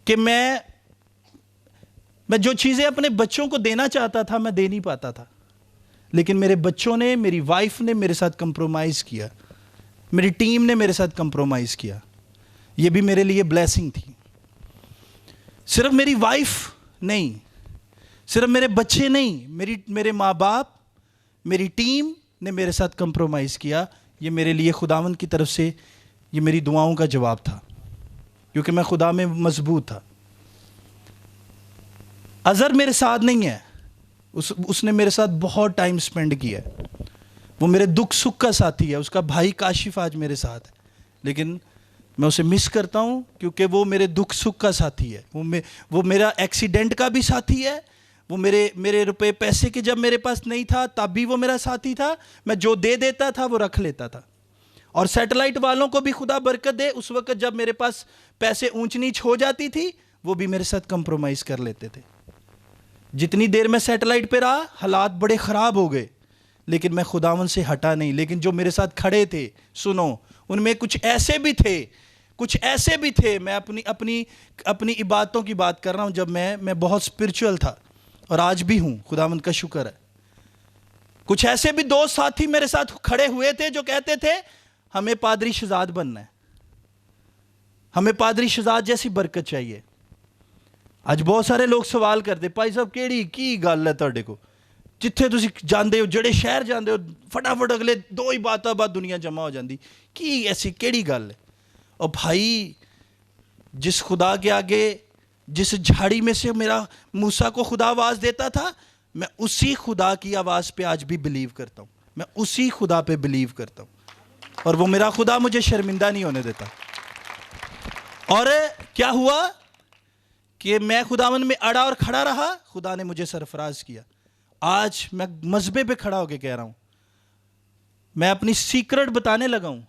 کہ میں جو چیزیں اپنے بچوں کو دینا چاہتا تھا میں دے نہیں پاتا تھا, لیکن میرے بچوں نے, میری وائف نے میرے ساتھ کمپرومائز کیا, میری ٹیم نے میرے ساتھ کمپرومائز کیا. یہ بھی میرے لیے بلیسنگ تھی. صرف میری وائف نہیں, صرف میرے بچے نہیں, میرے ماں باپ, میری ٹیم نے میرے ساتھ کمپرومائز کیا. یہ میرے لیے خداوند کی طرف سے یہ میری دعاؤں کا جواب تھا, کیونکہ میں خدا میں مضبوط تھا. اظہر میرے ساتھ نہیں ہے, اس نے میرے ساتھ بہت ٹائم سپینڈ کیا ہے, وہ میرے دکھ سکھ کا ساتھی ہے. اس کا بھائی کاشف آج میرے ساتھ ہے, لیکن میں اسے مس کرتا ہوں کیونکہ وہ میرے دکھ سکھ کا ساتھی ہے. وہ میرا ایکسیڈنٹ کا بھی ساتھی ہے. وہ میرے روپے پیسے کے جب میرے پاس نہیں تھا تب بھی وہ میرا ساتھی تھا. میں جو دے دیتا تھا وہ رکھ لیتا تھا. اور سیٹلائٹ والوں کو بھی خدا برکت دے, اس وقت جب میرے پاس پیسے اونچ نیچ ہو جاتی تھی وہ بھی میرے ساتھ کمپرومائز کر لیتے تھے. جتنی دیر میں سیٹلائٹ پہ رہا حالات بڑے خراب ہو گئے, لیکن میں خداوند سے ہٹا نہیں. لیکن جو میرے ساتھ کھڑے تھے, سنو, ان میں کچھ ایسے بھی تھے. میں اپنی عبادتوں کی بات کر رہا ہوں جب میں بہت اسپرچول تھا, اور آج بھی ہوں, خداوند کا شکر ہے. کچھ ایسے بھی دوست ساتھی میرے ساتھ کھڑے ہوئے تھے جو کہتے تھے ہمیں پادری شہزاد بننا ہے, ہمیں پادری شہزاد جیسی برکت چاہیے. ਅੱਜ ਬਹੁਤ ਸਾਰੇ ਲੋਕ ਸਵਾਲ ਕਰਦੇ, ਭਾਈ ਸਾਹਿਬ ਕਿਹੜੀ ਕੀ ਗੱਲ ਹੈ ਤੁਹਾਡੇ ਕੋਲ, ਜਿੱਥੇ ਤੁਸੀਂ ਜਾਂਦੇ ਹੋ, ਜਿਹੜੇ ਸ਼ਹਿਰ ਜਾਂਦੇ ਹੋ, ਫਟਾਫਟ ਅਗਲੇ 2 ਹੀ ਬਾਤਾਂ ਬਾਅਦ ਦੁਨੀਆ ਜਮ੍ਹਾਂ ਹੋ ਜਾਂਦੀ, ਕੀ ਐਸੀ ਕਿਹੜੀ ਗੱਲ ਹੈ. اور بھائی, جس خدا کے آگے جس جھاڑی میں سے میرا موسیٰ کو خدا آواز دیتا تھا, میں اسی خدا کی آواز پہ آج بھی بلیو کرتا ہوں. میں اسی خدا پہ بلیو کرتا ہوں, اور وہ میرا خدا مجھے شرمندہ نہیں ہونے دیتا. اور کیا ہوا کہ میں خداوند میں اڑا اور کھڑا رہا, خدا نے مجھے سرفراز کیا. آج میں مذبے پہ کھڑا ہو کے کہہ رہا ہوں, میں اپنی سیکرٹ بتانے لگا ہوں.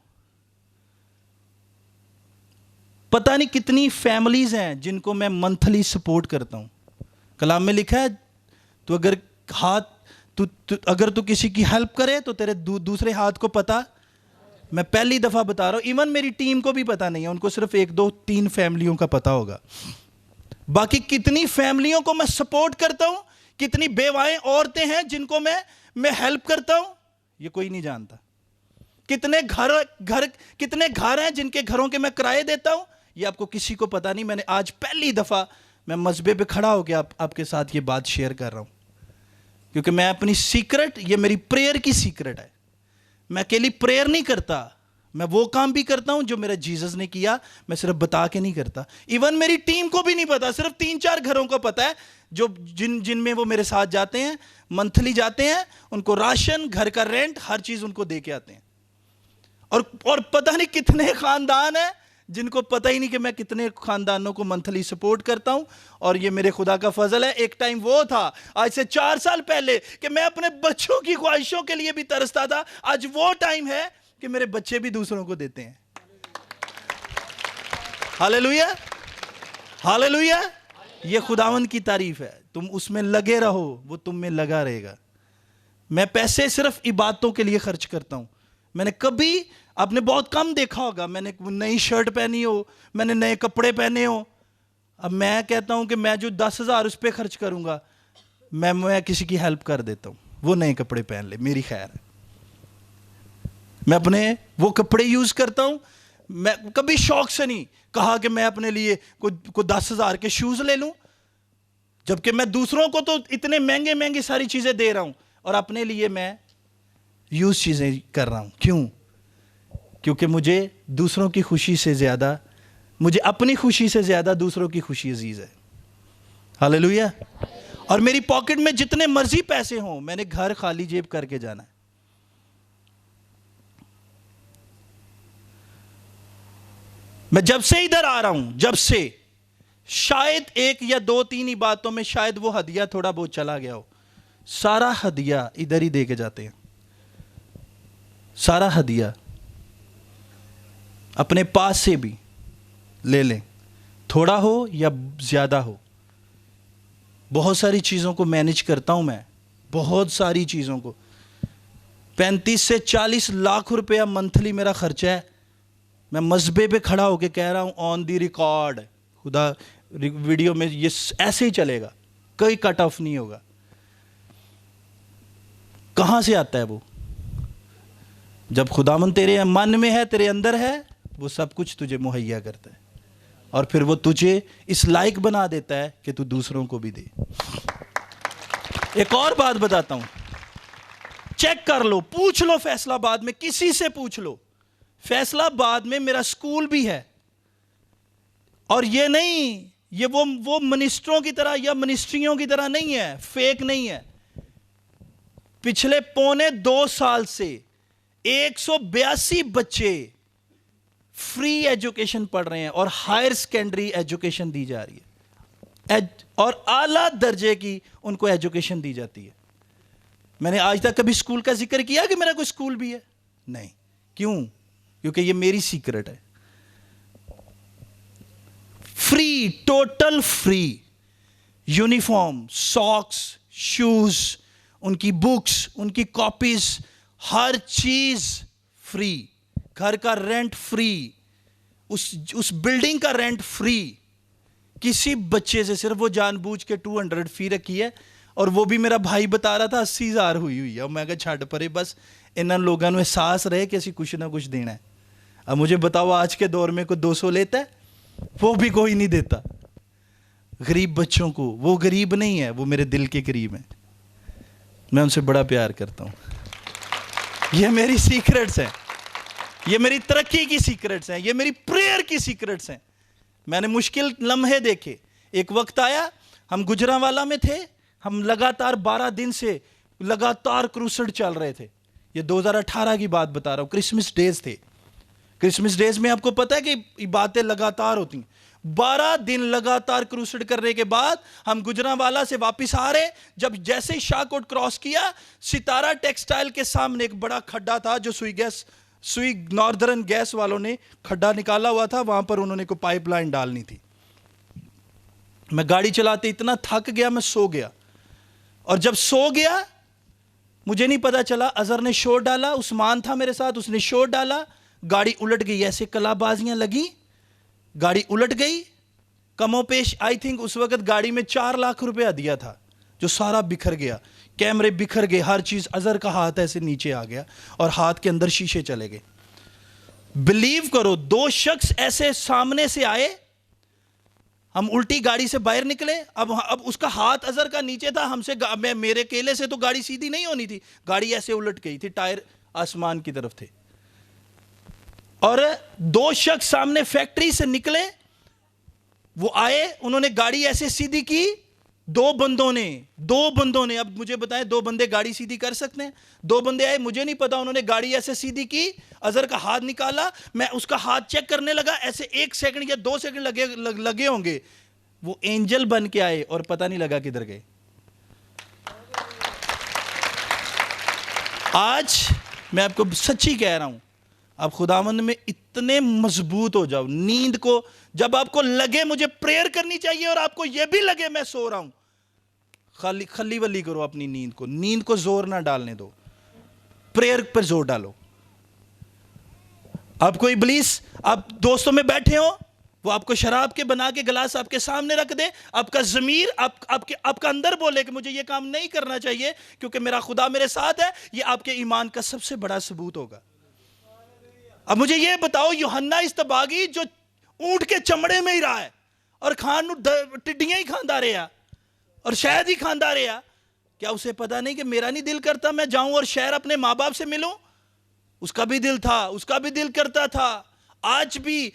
پتہ نہیں کتنی فیملیز ہیں جن کو میں منتھلی سپورٹ کرتا ہوں. کلام میں لکھا ہے تو اگر تو کسی کی ہیلپ کرے تو تیرے دوسرے ہاتھ کو پتہ. میں پہلی دفعہ بتا رہا ہوں, ایون میری ٹیم کو بھی پتہ نہیں ہے, ان کو صرف 1 2 3 فیملیوں کا پتہ ہوگا. باقی کتنی فیملیوں کو میں سپورٹ کرتا ہوں, کتنی بیوائیں عورتیں ہیں جن کو میں ہیلپ کرتا ہوں, یہ کوئی نہیں جانتا. کتنے گھر ہیں جن کے گھروں کے میں کرائے دیتا ہوں, یہ آپ کو کسی کو پتہ نہیں. میں نے آج پہلی دفعہ میں مذبے پہ کھڑا ہو کے آپ کے ساتھ یہ بات شیئر کر رہا ہوں, کیونکہ میں اپنی سیکرٹ, یہ میری پریئر کی سیکرٹ ہے. میں اکیلی پریئر نہیں کرتا, میں وہ کام بھی کرتا ہوں جو میرا جیزس نے کیا, میں صرف بتا کے نہیں کرتا. ایون میری ٹیم کو بھی نہیں پتا, صرف 3-4 گھروں کو پتا ہے جو جن میں وہ میرے ساتھ جاتے ہیں, منتھلی جاتے ہیں, ان کو راشن, گھر کا رینٹ, ہر چیز ان کو دے کے آتے ہیں. اور پتہ نہیں کتنے خاندان ہیں جن کو پتہ ہی نہیں کہ میں کتنے خاندانوں کو منتھلی سپورٹ کرتا ہوں, اور یہ میرے خدا کا فضل ہے. ایک ٹائم وہ تھا آج سے 4 سال پہلے کہ میں اپنے بچوں کی خواہشوں کے لیے بھی ترستا تھا. آج وہ ٹائم ہے کہ میرے بچے بھی دوسروں کو دیتے ہیں. ہاللیلویا, ہاللیلویا. یہ خداوند کی تعریف ہے. تم اس میں لگے رہو, وہ تم میں لگا رہے گا. میں پیسے صرف عبادتوں کے لیے خرچ کرتا ہوں. میں نے کبھی, آپ نے بہت کم دیکھا ہوگا, میں نے نئی شرٹ پہنی ہو, میں نے نئے کپڑے پہنے ہو. اب میں کہتا ہوں کہ میں جو 10,000 اس پہ خرچ کروں گا, میں کسی کی ہیلپ کر دیتا ہوں, وہ نئے کپڑے پہن لے, میری خیر ہے. میں اپنے وہ کپڑے یوز کرتا ہوں. میں کبھی شوق سے نہیں کہا کہ میں اپنے لیے کوئی 10,000 کے شوز لے لوں, جبکہ میں دوسروں کو تو اتنے مہنگے مہنگی ساری چیزیں دے رہا ہوں, اور اپنے لیے میں یوز چیزیں کر رہا ہوں. کیوں؟ کیونکہ مجھے دوسروں کی خوشی سے زیادہ, مجھے اپنی خوشی سے زیادہ دوسروں کی خوشی عزیز ہے. ہاللیلویا. اور میری پاکٹ میں جتنے مرضی پیسے ہوں, میں نے گھر خالی جیب کر کے جانا ہے. میں جب سے ادھر آ رہا ہوں, جب سے, شاید 1 یا 2-3 ہی باتوں میں شاید وہ ہدیہ تھوڑا بہت چلا گیا ہو. سارا ہدیہ ادھر ہی دے کے جاتے ہیں. سارا ہدیہ اپنے پاس سے بھی لے لیں, تھوڑا ہو یا زیادہ ہو. بہت ساری چیزوں کو مینج کرتا ہوں میں, بہت ساری چیزوں کو. 35 سے 40 لاکھ روپیہ منتھلی میرا خرچہ ہے. میں مذبے پہ کھڑا ہو کے کہہ رہا ہوں, آن دی ریکارڈ, خدا ویڈیو میں یہ ایسے ہی چلے گا, کوئی کٹ آف نہیں ہوگا. کہاں سے آتا ہے وہ؟ جب خداوند تیرے من میں ہے, تیرے اندر ہے, وہ سب کچھ تجھے مہیا کرتا ہے, اور پھر وہ تجھے اس لائق بنا دیتا ہے کہ تو دوسروں کو بھی دے. ایک اور بات بتاتا ہوں, چیک کر لو, پوچھ لو فیصلہ آباد میں, کسی سے پوچھ لو. فیصلہ آباد میں میرا سکول بھی ہے, اور یہ نہیں, یہ وہ منسٹروں کی طرح یا منسٹریوں کی طرح نہیں ہے, فیک نہیں ہے. پچھلے 2.25 سال سے 182 بچے فری ایجوکیشن پڑھ رہے ہیں, اور ہائر سیکنڈری ایجوکیشن دی جا رہی ہے, اور اعلیٰ درجے کی ان کو ایجوکیشن دی جاتی ہے. میں نے آج تک کبھی سکول کا ذکر کیا کہ میرا کوئی سکول بھی ہے؟ نہیں. کیوں؟ کیونکہ یہ میری سیکرٹ ہے. Free, total free. Uniform, socks, shoes, ان کی بکس, ان کی کاپیز, ہر چیز فری. گھر کا رینٹ فری, اس بلڈنگ کا رینٹ فری. کسی بچے سے صرف وہ جان بوجھ کے 200 فی رکھی ہے, اور وہ بھی میرا بھائی بتا رہا تھا 80,000 ہوئی ہے. اور میں کہا چھاڑ پرے, بس انہاں لوگوں نے احساس رہے کہ اسی کچھ نہ کچھ دینا ہے. اب مجھے بتاؤ, آج کے دور میں کوئی 200 لیتا ہے؟ وہ بھی کوئی نہیں دیتا. غریب بچوں کو, وہ غریب نہیں ہے, وہ میرے دل کے قریب ہیں. میں ان سے بڑا پیار کرتا ہوں. یہ میری سیکرٹس ہیں, یہ میری ترقی کی سیکرٹس ہیں, یہ میری پریئر کی سیکرٹس ہیں. میں نے مشکل لمحے دیکھے. ایک وقت آیا, ہم گجرانوالا میں تھے, ہم لگاتار 12 دن سے لگاتار کروسڈ چل رہے تھے. یہ 2018 کی بات بتا رہا ہوں, کرسمس ڈیز تھے. کرسمس ڈیز میں آپ کو پتہ ہے کہ باتیں لگاتار ہوتی ہیں. 12 دن لگاتار کروسڈ کرنے کے بعد ہم گجرانوالا سے واپس آ رہے. جب جیسے ہی شاہ کوٹ کراس کیا, ستارہ ٹیکسٹائل کے سامنے ایک بڑا کھڈا تھا جو سوئی ناردرن گیس والوں نے کھڈا نکالا ہوا تھا. وہاں پر انہوں نے کوئی پائپ لائن ڈالنی تھی. میں گاڑی چلاتے اتنا تھک گیا, میں سو گیا. اور جب سو گیا, مجھے نہیں پتا چلا, اظہر نے شور ڈالا, عثمان تھا میرے ساتھ, اس نے شور ڈالا, گاڑی الٹ گئی. ایسے کلا بازیاں لگی, گاڑی الٹ گئی. کم و پیش آئی تھنک اس وقت گاڑی میں 4 لاکھ روپیہ دیا تھا, جو سارا بکھر گیا. کیمرے بکھر گئے, ہر چیز. اظہر کا ہاتھ ایسے نیچے آ گیا, اور ہاتھ کے اندر شیشے چلے گئے. بلیو کرو, 2 شخص ایسے سامنے سے آئے, ہم الٹی گاڑی سے باہر نکلے. اب اس کا ہاتھ اظہر کا نیچے تھا, ہم سے میرے کیلے سے تو گاڑی سیدھی نہیں ہونی تھی. گاڑی ایسے الٹ گئی تھی, ٹائر آسمان کی طرف تھے. اور 2 شخص سامنے فیکٹری سے نکلے, وہ آئے, انہوں نے گاڑی ایسے سیدھی کی, دو بندوں نے اب مجھے بتائیں، دو بندے گاڑی سیدھی کر سکتے ہیں؟ دو بندے آئے، مجھے نہیں پتا، انہوں نے گاڑی ایسے سیدھی کی، اظہر کا ہاتھ نکالا، میں اس کا ہاتھ چیک کرنے لگا، ایسے 1 سیکنڈ یا 2 سیکنڈ لگے ہوں گے، وہ اینجل بن کے آئے اور پتہ نہیں لگا کدھر گئے۔ آج میں آپ کو سچی کہہ رہا ہوں، آپ خداوند میں اتنے مضبوط ہو جاؤ، نیند کو جب آپ کو لگے مجھے پریئر کرنی چاہیے اور آپ کو یہ بھی لگے میں سو رہا ہوں، خلی ولی کرو اپنی نیند کو زور نہ ڈالنے دو، پریئر پر زور ڈالو۔ آپ کو ابلیس، آپ دوستوں میں بیٹھے ہو، وہ آپ کو شراب کے بنا کے گلاس آپ کے سامنے رکھ دے، آپ کا ضمیر آپ کا اندر بولے کہ مجھے یہ کام نہیں کرنا چاہیے کیونکہ میرا خدا میرے ساتھ ہے، یہ آپ کے ایمان کا سب سے بڑا ثبوت ہوگا۔ اب مجھے یہ بتاؤ، یوحنا استباغی جو اونٹ کے چمڑے میں ہی رہا ہے اور ٹڈیاں ہی کھاندا رہا اور شہد ہی کھاندا رہا، کیا اسے پتا نہیں کہ میرا نہیں دل کرتا میں جاؤں اور شہر اپنے ماں باپ سے ملوں؟ اس کا بھی دل تھا، اس کا بھی دل کرتا تھا۔ آج بھی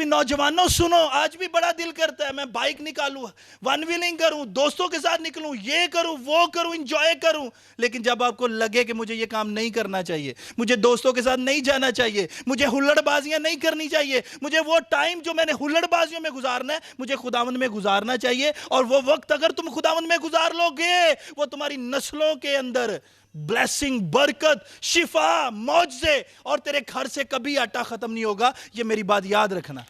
نوجوانوں سنو، آج بھی بڑا دل کرتا ہے میں بائک نکالوں، ون ویلنگ کروں، دوستوں کے ساتھ نکلوں، یہ کروں وہ کروں، انجوائے کروں، لیکن جب آپ کو لگے کہ مجھے یہ کام نہیں کرنا چاہیے، مجھے دوستوں کے ساتھ نہیں جانا چاہیے، مجھے ہلڑ بازیاں نہیں کرنی چاہیے، مجھے وہ ٹائم جو میں نے ہلڑ بازیوں میں گزارنا ہے مجھے خداوند میں گزارنا چاہیے، اور وہ وقت اگر تم خداوند میں گزار لو گے وہ تمہاری نسلوں کے اندر بلیسنگ، برکت، شفا، معجزے، اور تیرے گھر سے کبھی آٹا ختم نہیں ہوگا۔ یہ میری بات یاد رکھنا،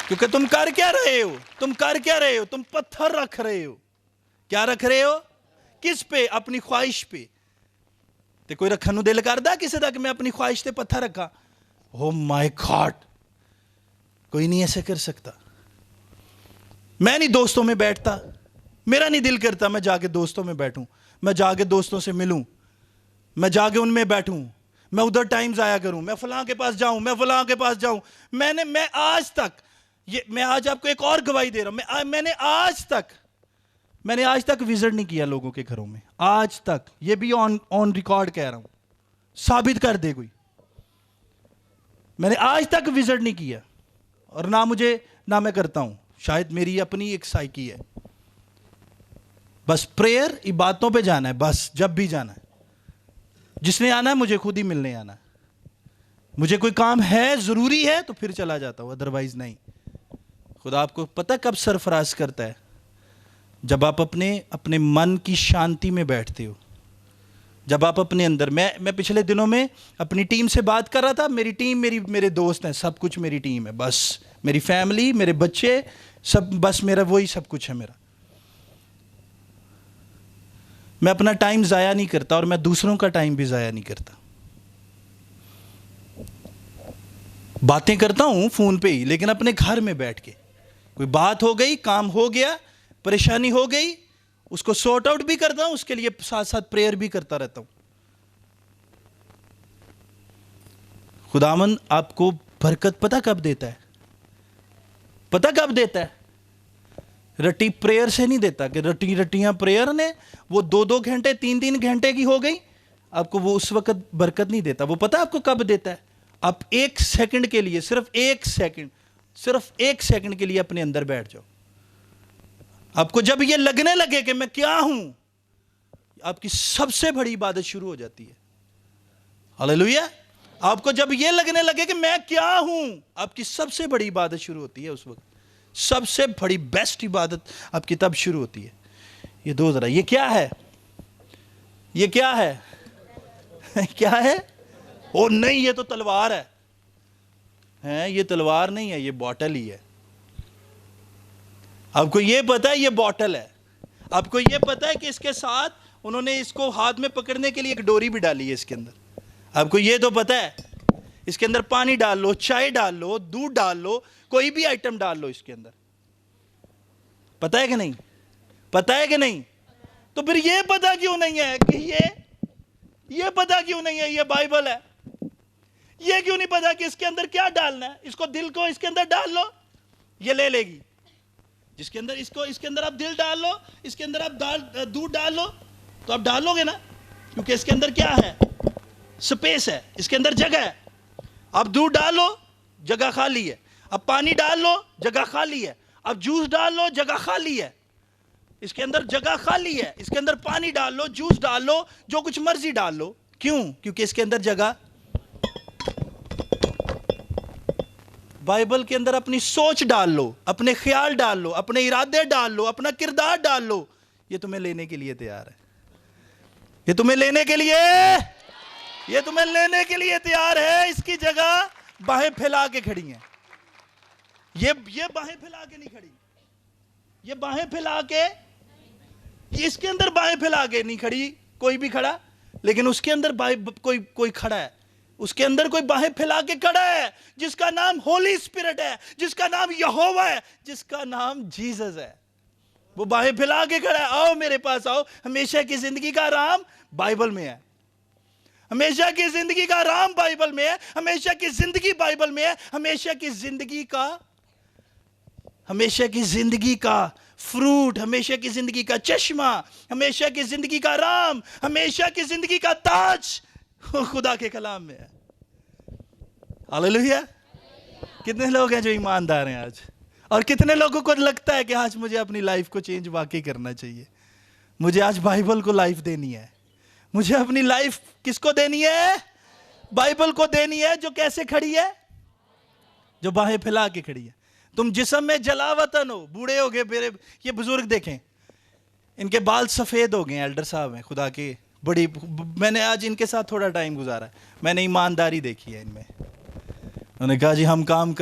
کیونکہ تم کر کیا رہے ہو؟ تم پتھر رکھ رہے ہو۔ کیا رکھ رہے ہو؟ کس پہ؟ اپنی خواہش پہ۔ تے کوئی رکھن نو دل کردا کسے دا کہ میں اپنی خواہش تے پتھر رکھا؟ او مائی گاڈ، کوئی نہیں ایسے کر سکتا۔ میں نہیں دوستوں میں بیٹھتا، میرا نہیں دل کرتا میں جا کے دوستوں میں بیٹھوں، میں جا کے دوستوں سے ملوں، میں جا کے ان میں بیٹھوں، میں ادھر ٹائم ضائع کروں، میں فلاں کے پاس جاؤں، میں فلاں کے پاس جاؤں۔ میں آج آپ کو ایک اور گواہی دے رہا ہوں، میں نے آج تک وزٹ نہیں کیا لوگوں کے گھروں میں، آج تک، یہ بھی آن ریکارڈ کہہ رہا ہوں، ثابت کر دے کوئی، میں نے آج تک وزٹ نہیں کیا، اور نہ میں کرتا ہوں، شاید میری اپنی ایک سائیکی ہے۔ بس پریئر، عبادتوں پہ جانا ہے، بس جب بھی جانا ہے، جس نے آنا ہے مجھے خود ہی ملنے آنا ہے، مجھے کوئی کام ہے ضروری ہے تو پھر چلا جاتا ہوں، ادروائز نہیں۔ خدا آپ کو پتہ کب سرفراز کرتا ہے؟ جب آپ اپنے من کی شانتی میں بیٹھتے ہو، جب آپ اپنے اندر، میں پچھلے دنوں میں اپنی ٹیم سے بات کر رہا تھا، میری ٹیم میرے دوست ہیں، سب کچھ میری ٹیم ہے، بس میری فیملی، میرے بچے، سب، بس میرا وہی سب کچھ ہے میرا۔ میں اپنا ٹائم ضائع نہیں کرتا اور میں دوسروں کا ٹائم بھی ضائع نہیں کرتا۔ باتیں کرتا ہوں فون پہ ہی، لیکن اپنے گھر میں بیٹھ کے، کوئی بات ہو گئی، کام ہو گیا، پریشانی ہو گئی، اس کو سورٹ آؤٹ بھی کرتا ہوں، اس کے لیے ساتھ ساتھ پریئر بھی کرتا رہتا ہوں۔ خداوند آپ کو برکت پتہ کب دیتا ہے؟ پتہ کب دیتا ہے؟ رٹی پریئر سے نہیں دیتا کہ رٹیاں پریئر نے وہ 2 گھنٹے 3 گھنٹے کی ہو گئی، آپ کو وہ اس وقت برکت نہیں دیتا۔ وہ پتہ آپ کو کب دیتا ہے؟ آپ 1 سیکنڈ کے لیے، صرف 1 سیکنڈ کے لیے اپنے اندر بیٹھ جاؤ۔ آپ کو جب یہ لگنے لگے کہ میں کیا ہوں، آپ کی سب سے بڑی عبادت شروع ہو جاتی ہے۔ ہاللیلویا! آپ کو جب یہ لگنے لگے کہ میں کیا ہوں، آپ کی سب سے بڑی عبادت شروع ہوتی ہے اس وقت، سب سے بڑی بیسٹ عبادت آپ کی تب شروع ہوتی ہے۔ یہ دو ذرا، یہ کیا ہے؟ یہ کیا ہے؟ کیا ہے؟ او نہیں، یہ تو تلوار ہے۔ یہ تلوار نہیں ہے، یہ بوٹل ہی ہے۔ آپ کو یہ پتا ہے یہ بوٹل ہے، آپ کو یہ پتا ہے کہ اس کے ساتھ انہوں نے اس کو ہاتھ میں پکڑنے کے لیے ایک ڈوری بھی ڈالی ہے اس کے اندر۔ آپ کو یہ تو پتا ہے، اس کے اندر پانی ڈال لو، چائے ڈال لو، دودھ ڈال لو، کوئی بھی آئٹم ڈال لو اس کے اندر۔ پتا ہے کہ نہیں؟ پتا ہے کہ نہیں؟ تو پھر یہ پتا کیوں نہیں ہے کہ یہ پتا کیوں نہیں ہے یہ بائبل ہے؟ یہ کیوں نہیں پتا کہ اس کے اندر کیا ڈالنا ہے؟ اس کو، دل کو اس کے اندر ڈال لو، یہ لے گی۔ جس کے اندر اس کے اندر آپ دل ڈال لو، اس کے اندر آپ دودھ ڈال لو، تو آپ ڈالو گے نا، کیونکہ اس کے اندر کیا ہے؟ سپیس ہے، اس کے اندر جگہ ہے۔ آپ دودھ ڈال لو، جگہ خالی ہے۔ اب پانی ڈال لو، جگہ خالی ہے۔ اب جوس ڈال لو، جگہ خالی ہے، اس کے اندر جگہ خالی ہے، اس کے اندر پانی ڈال لو، جوس ڈال لو، جو کچھ مرضی ڈال لو. کیوں؟ کیونکہ اس کے اندر جگہ. بائبل کے اندر اپنی سوچ ڈال لو، اپنے خیال ڈال لو، اپنے ارادے ڈال لو، اپنا کردار ڈال لو، یہ تمہیں لینے کے لیے تیار ہے. یہ تمہیں لینے کے لیے، یہ تمہیں لینے کے لیے تیار ہے. اس کی جگہ باہیں پھیلا کے کھڑی ہیں. یہ باہیں پھیلا کے نہیں کھڑی، یہ باہیں پھیلا کے، اس کے اندر باہیں پھیلا کے نہیں کھڑی کوئی بھی کھڑا، لیکن اس کے اندر کوئی کھڑا ہے. اس کے اندر کوئی باہیں پھیلا کے کھڑا ہے جس کا نام ہولی اسپرٹ ہے، جس کا نام یہوہ ہے، جس کا نام جیزس ہے. وہ باہیں پھیلا کے کھڑا ہے. آؤ میرے پاس آؤ. ہمیشہ کی زندگی کا آرام بائبل میں ہے. ہمیشہ کی زندگی کا آرام بائبل میں ہے. ہمیشہ کی زندگی بائبل میں ہے. ہمیشہ کی زندگی کا، ہمیشہ کی زندگی کا فروٹ، ہمیشہ کی زندگی کا چشمہ، ہمیشہ کی زندگی کا آرام، ہمیشہ کی زندگی کا تاج خدا کے کلام میں ہے. ہاللیلویا. کتنے لوگ ہیں جو ایماندار ہیں آج؟ اور کتنے لوگوں کو لگتا ہے کہ آج مجھے اپنی لائف کو چینج واقعی کرنا چاہیے، مجھے آج بائبل کو لائف دینی ہے. مجھے اپنی لائف کس کو دینی ہے؟ بائبل کو دینی ہے. جو کیسے کھڑی ہے؟ جو باہیں پھیلا کے کھڑی ہے. تم جسم میں جلاوطن ہو. بوڑھے ہو گئے میرے یہ بزرگ، دیکھیں ان کے بال سفید ہو گئے ہیں. ایلڈر صاحب ہیں خدا کے بڑی، میں نے آج ان کے ساتھ تھوڑا ٹائم گزارا ہے. میں نے ایمانداری دیکھی ہے ان میں. انہوں نے کہا جی ہم کام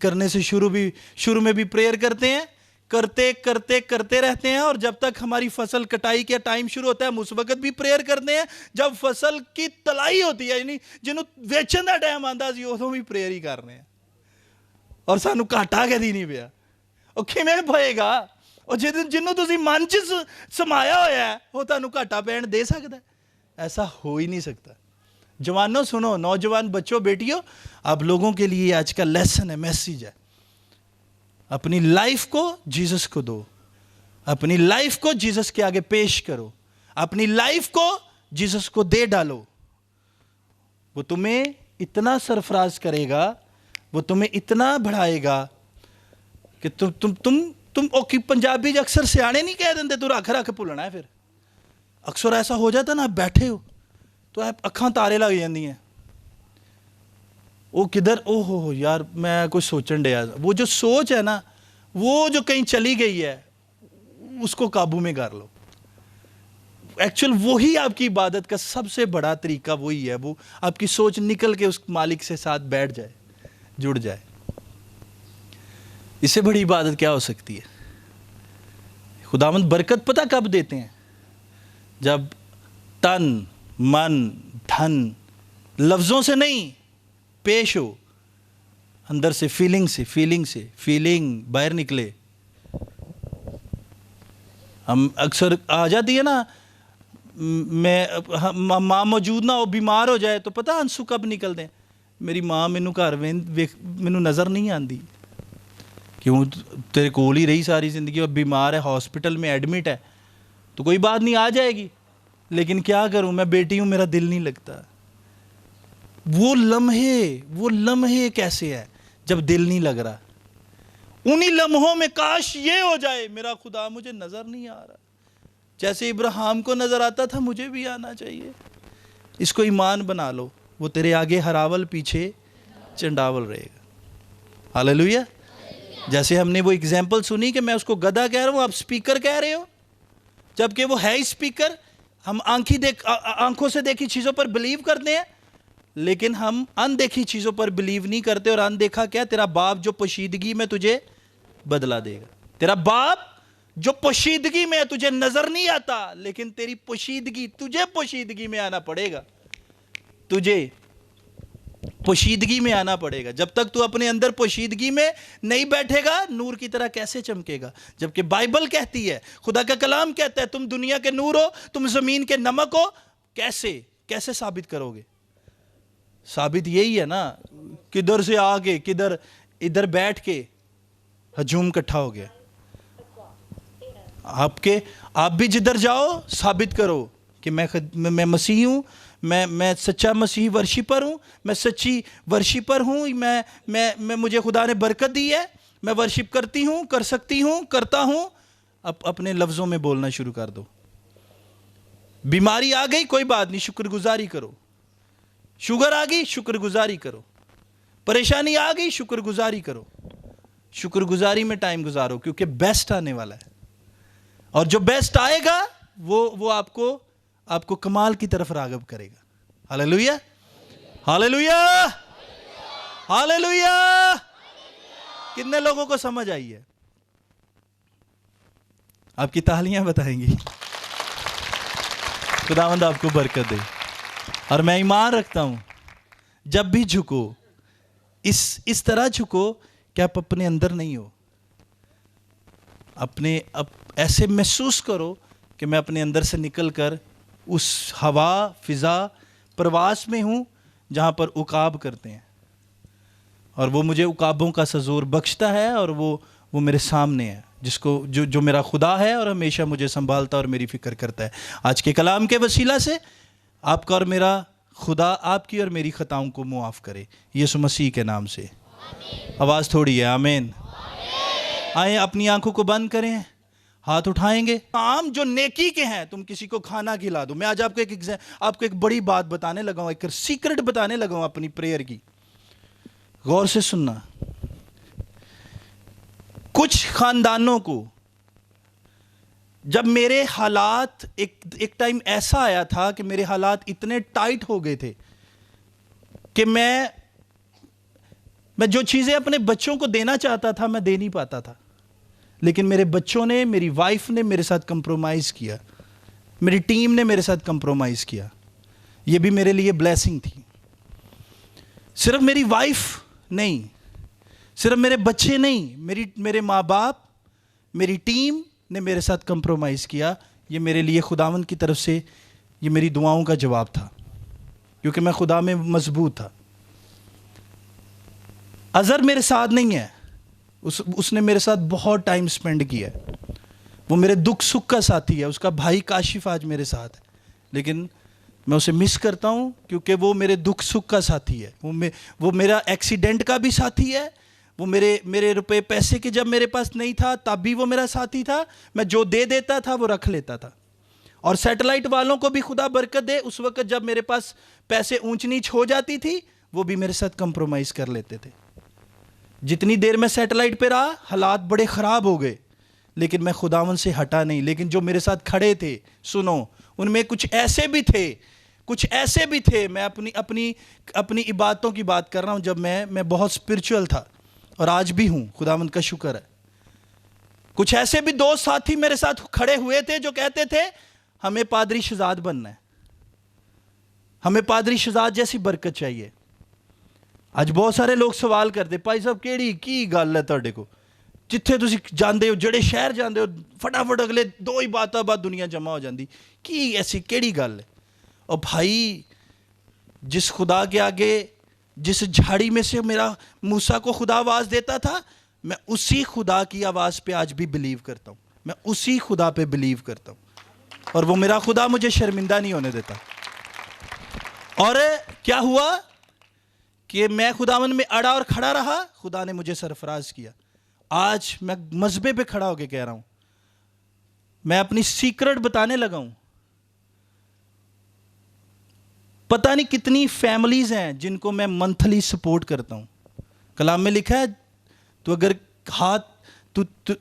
کرنے سے شروع میں بھی پریئر کرتے ہیں، کرتے رہتے ہیں، اور جب تک ہماری فصل کٹائی کے ٹائم شروع ہوتا ہے ہم اس وقت بھی پریئر کرتے ہیں. جب فصل کی تلائی ہوتی ہے، یعنی جنہوں ویچن دا ٹائم آندا سی ادوں بھی پریئر ہی کر رہے ہیں. اور سانو گھاٹا کدی نہیں پیا. وہ کیویں پئے گا؟ اور جنہوں تسی من چ سمایا ہوا ہے وہ تانوں گھاٹا پین دے سکتا ہے؟ ایسا ہو ہی نہیں سکتا. جوانوں سنو، نوجوان بچوں بیٹیوں، آپ لوگوں کے لیے آج کا لیسن ہے، میسیج ہے. اپنی لائف کو جیزس کو دو، اپنی لائف کو جیزس کے آگے پیش کرو، اپنی لائف کو جیزس کو دے ڈالو. وہ تمہیں اتنا سرفراز کرے گا، وہ تمہیں اتنا بڑھائے گا کہ تم اوکی. پنجابی اکثر سیانے نہیں کہہ دیندے تو رکھ بھولنا ہے. پھر اکثر ایسا ہو جاتا نا، آپ بیٹھے ہو تو اکھاں تارے لگ جاندی ہیں. وہ کدھر، او ہو یار میں کچھ سوچن ڈیا. وہ جو سوچ ہے نا، وہ جو کہیں چلی گئی ہے، اس کو قابو میں کر لو. ایکچوئل وہی آپ کی عبادت کا سب سے بڑا طریقہ وہی ہے. وہ آپ کی سوچ نکل کے اس مالک سے ساتھ بیٹھ جائے، جڑ جائے. اس سے بڑی عبادت کیا ہو سکتی ہے؟ خداوند برکت پتہ کب دیتے ہیں؟ جب تن، من، دھن لفظوں سے نہیں پیش ہو، اندر سے فیلنگ باہر نکلے. ہم اکثر آ جاتی ہے نا، میں ماں موجود نہ ہو، بیمار ہو جائے تو پتہ ہنسو کب نکلتے ہیں؟ میری ماں مینوں گھر مینوں نظر نہیں آندی. کیوں؟ تیرے کول ہی رہی ساری زندگی، اور بیمار ہے، ہاسپٹل میں ایڈمٹ ہے، تو کوئی بات نہیں، آ جائے گی. لیکن کیا کروں، میں بیٹی ہوں، میرا دل نہیں لگتا. وہ لمحے کیسے ہے جب دل نہیں لگ رہا؟ انہی لمحوں میں کاش یہ ہو جائے، میرا خدا مجھے نظر نہیں آ رہا. جیسے ابراہیم کو نظر آتا تھا، مجھے بھی آنا چاہیے. اس کو ایمان بنا لو، وہ تیرے آگے ہراول، پیچھے چنڈاول رہے گا. ہاللیلویا. جیسے ہم نے وہ اگزامپل سنی کہ میں اس کو گدھا کہہ رہا ہوں، آپ سپیکر کہہ رہے ہو، جبکہ وہ ہے ہی سپیکر. ہم آنکھوں سے دیکھی چیزوں پر بلیو کرتے ہیں، لیکن ہم اندیکھی چیزوں پر بلیو نہیں کرتے. اور اندیکھا کیا؟ تیرا باپ جو پوشیدگی میں تجھے بدلا دے گا. تیرا باپ جو پوشیدگی میں تجھے نظر نہیں آتا، لیکن تیری تجھے پوشیدگی میں آنا پڑے گا. تجھے پوشیدگی میں آنا پڑے گا. جب تک تو اپنے اندر پوشیدگی میں نہیں بیٹھے گا، نور کی طرح کیسے چمکے گا؟ جبکہ بائبل کہتی ہے، خدا کا کلام کہتا ہے، تم دنیا کے نور ہو، تم زمین کے نمک ہو. کیسے ثابت کرو گے؟ ثابت یہی ہے نا، کدھر سے آ کے ادھر بیٹھ کے ہجوم کٹھا ہو گیا. آپ بھی جدھر جاؤ ثابت کرو کہ میں مسیح ہوں، میں سچا مسیح ورشپر ہوں، میں سچی ورشپر ہوں، میں مجھے خدا نے برکت دی ہے، میں ورشپ کرتی ہوں، کر سکتی ہوں، کرتا ہوں، اپنے لفظوں میں بولنا شروع کر دو. بیماری آ گئی کوئی بات نہیں، شکر گزاری کرو. شوگر آ گئی شکر گزاری کرو. پریشانی آ گئی شکر گزاری کرو. شکر گزاری میں ٹائم گزارو، کیونکہ بیسٹ آنے والا ہے. اور جو بیسٹ آئے گا وہ آپ کو کمال کی طرف راغب کرے گا. ہاللیلویا، ہاللیلویا، ہاللیلویا. کتنے لوگوں کو سمجھ آئی ہے؟ آپ کی تالیاں بتائیں گی. خداوند آپ کو برکت دے. اور میں ایمان رکھتا ہوں جب بھی جھکو اس طرح جھکو کہ آپ اپنے اندر نہیں ہو. ایسے محسوس کرو کہ میں اپنے اندر سے نکل کر اس ہوا فضا پرواز میں ہوں جہاں پر عقاب کرتے ہیں، اور وہ مجھے عقابوں کا سزور بخشتا ہے، اور وہ میرے سامنے ہے، جس کو جو میرا خدا ہے اور ہمیشہ مجھے سنبھالتا اور میری فکر کرتا ہے. آج کے کلام کے وسیلہ سے آپ کا اور میرا خدا آپ کی اور میری خطاؤں کو معاف کرے، یسوع مسیح کے نام سے. آواز تھوڑی ہے، آمین. آئیں اپنی آنکھوں کو بند کریں، ہاتھ اٹھائیں گے. کام جو نیکی کے ہیں، تم کسی کو کھانا کھلا دو. میں آج آپ کو ایک بڑی بات بتانے لگا ہوں، ایک سیکرٹ بتانے لگا ہوں اپنی پریئر کی. غور سے سننا. کچھ خاندانوں کو جب میرے حالات ایک ٹائم ایسا آیا تھا کہ میرے حالات اتنے ٹائٹ ہو گئے تھے کہ میں جو چیزیں اپنے بچوں کو دینا چاہتا تھا میں دے نہیں پاتا تھا. لیکن میرے بچوں نے، میری وائف نے میرے ساتھ کمپرومائز کیا، میری ٹیم نے میرے ساتھ کمپرومائز کیا. یہ بھی میرے لیے بلیسنگ تھی. صرف میری وائف نہیں، صرف میرے بچے نہیں، میرے ماں باپ، میری ٹیم نے میرے ساتھ کمپرومائز کیا. یہ میرے لیے خداوند کی طرف سے یہ میری دعاؤں کا جواب تھا، کیونکہ میں خدا میں مضبوط تھا. اظہر میرے ساتھ نہیں ہے، اس نے میرے ساتھ بہت ٹائم سپینڈ کیا ہے. وہ میرے دکھ سکھ کا ساتھی ہے. اس کا بھائی کاشف آج میرے ساتھ ہے، لیکن میں اسے مس کرتا ہوں کیونکہ وہ میرے دکھ سکھ کا ساتھی ہے. وہ میرا ایکسیڈنٹ کا بھی ساتھی ہے. وہ میرے روپے پیسے کے جب میرے پاس نہیں تھا تب بھی وہ میرا ساتھی تھا. میں جو دے دیتا تھا وہ رکھ لیتا تھا. اور سیٹلائٹ والوں کو بھی خدا برکت دے، اس وقت جب میرے پاس پیسے اونچ نیچ ہو جاتی تھی وہ بھی میرے ساتھ کمپرومائز کر لیتے تھے. جتنی دیر میں سیٹلائٹ پہ رہا حالات بڑے خراب ہو گئے، لیکن میں خداوند سے ہٹا نہیں. لیکن جو میرے ساتھ کھڑے تھے، سنو، ان میں کچھ ایسے بھی تھے. میں اپنی عبادتوں کی بات کر رہا ہوں جب میں بہت اسپرچول تھا، اور آج بھی ہوں، خداوند کا شکر ہے. کچھ ایسے بھی دوست ساتھی میرے ساتھ کھڑے ہوئے تھے جو کہتے تھے ہمیں پادری شہزاد بننا ہے، ہمیں پادری شہزاد جیسی برکت چاہیے. ਅੱਜ ਬਹੁਤ ਸਾਰੇ ਲੋਕ ਸਵਾਲ ਕਰਦੇ, ਭਾਈ ਸਾਹਿਬ ਕਿਹੜੀ ਕੀ ਗੱਲ ਹੈ ਤੁਹਾਡੇ ਕੋਲ, ਜਿੱਥੇ ਤੁਸੀਂ ਜਾਂਦੇ ਹੋ, ਜਿਹੜੇ ਸ਼ਹਿਰ ਜਾਂਦੇ ਹੋ, ਫਟਾਫਟ ਅਗਲੇ 2 ਹੀ ਬਾਤਾਂ ਬਾਅਦ ਦੁਨੀਆ ਜਮ੍ਹਾਂ ਹੋ ਜਾਂਦੀ, ਕੀ ਐਸੀ ਕਿਹੜੀ ਗੱਲ ਹੈ? اور بھائی جس خدا کے آگے جس جھاڑی میں سے میرا موسیٰ کو خدا آواز دیتا تھا، میں اسی خدا کی آواز پہ آج بھی بلیو کرتا ہوں. میں اسی خدا پہ بلیو کرتا ہوں، اور وہ میرا خدا مجھے شرمندہ نہیں ہونے دیتا. اور کیا ہوا کہ میں خداوند میں اڑا اور کھڑا رہا، خدا نے مجھے سرفراز کیا. آج میں مذبے پہ کھڑا ہو کے کہہ رہا ہوں، میں اپنی سیکرٹ بتانے لگا ہوں. پتہ نہیں کتنی فیملیز ہیں جن کو میں منتھلی سپورٹ کرتا ہوں. کلام میں لکھا ہے تو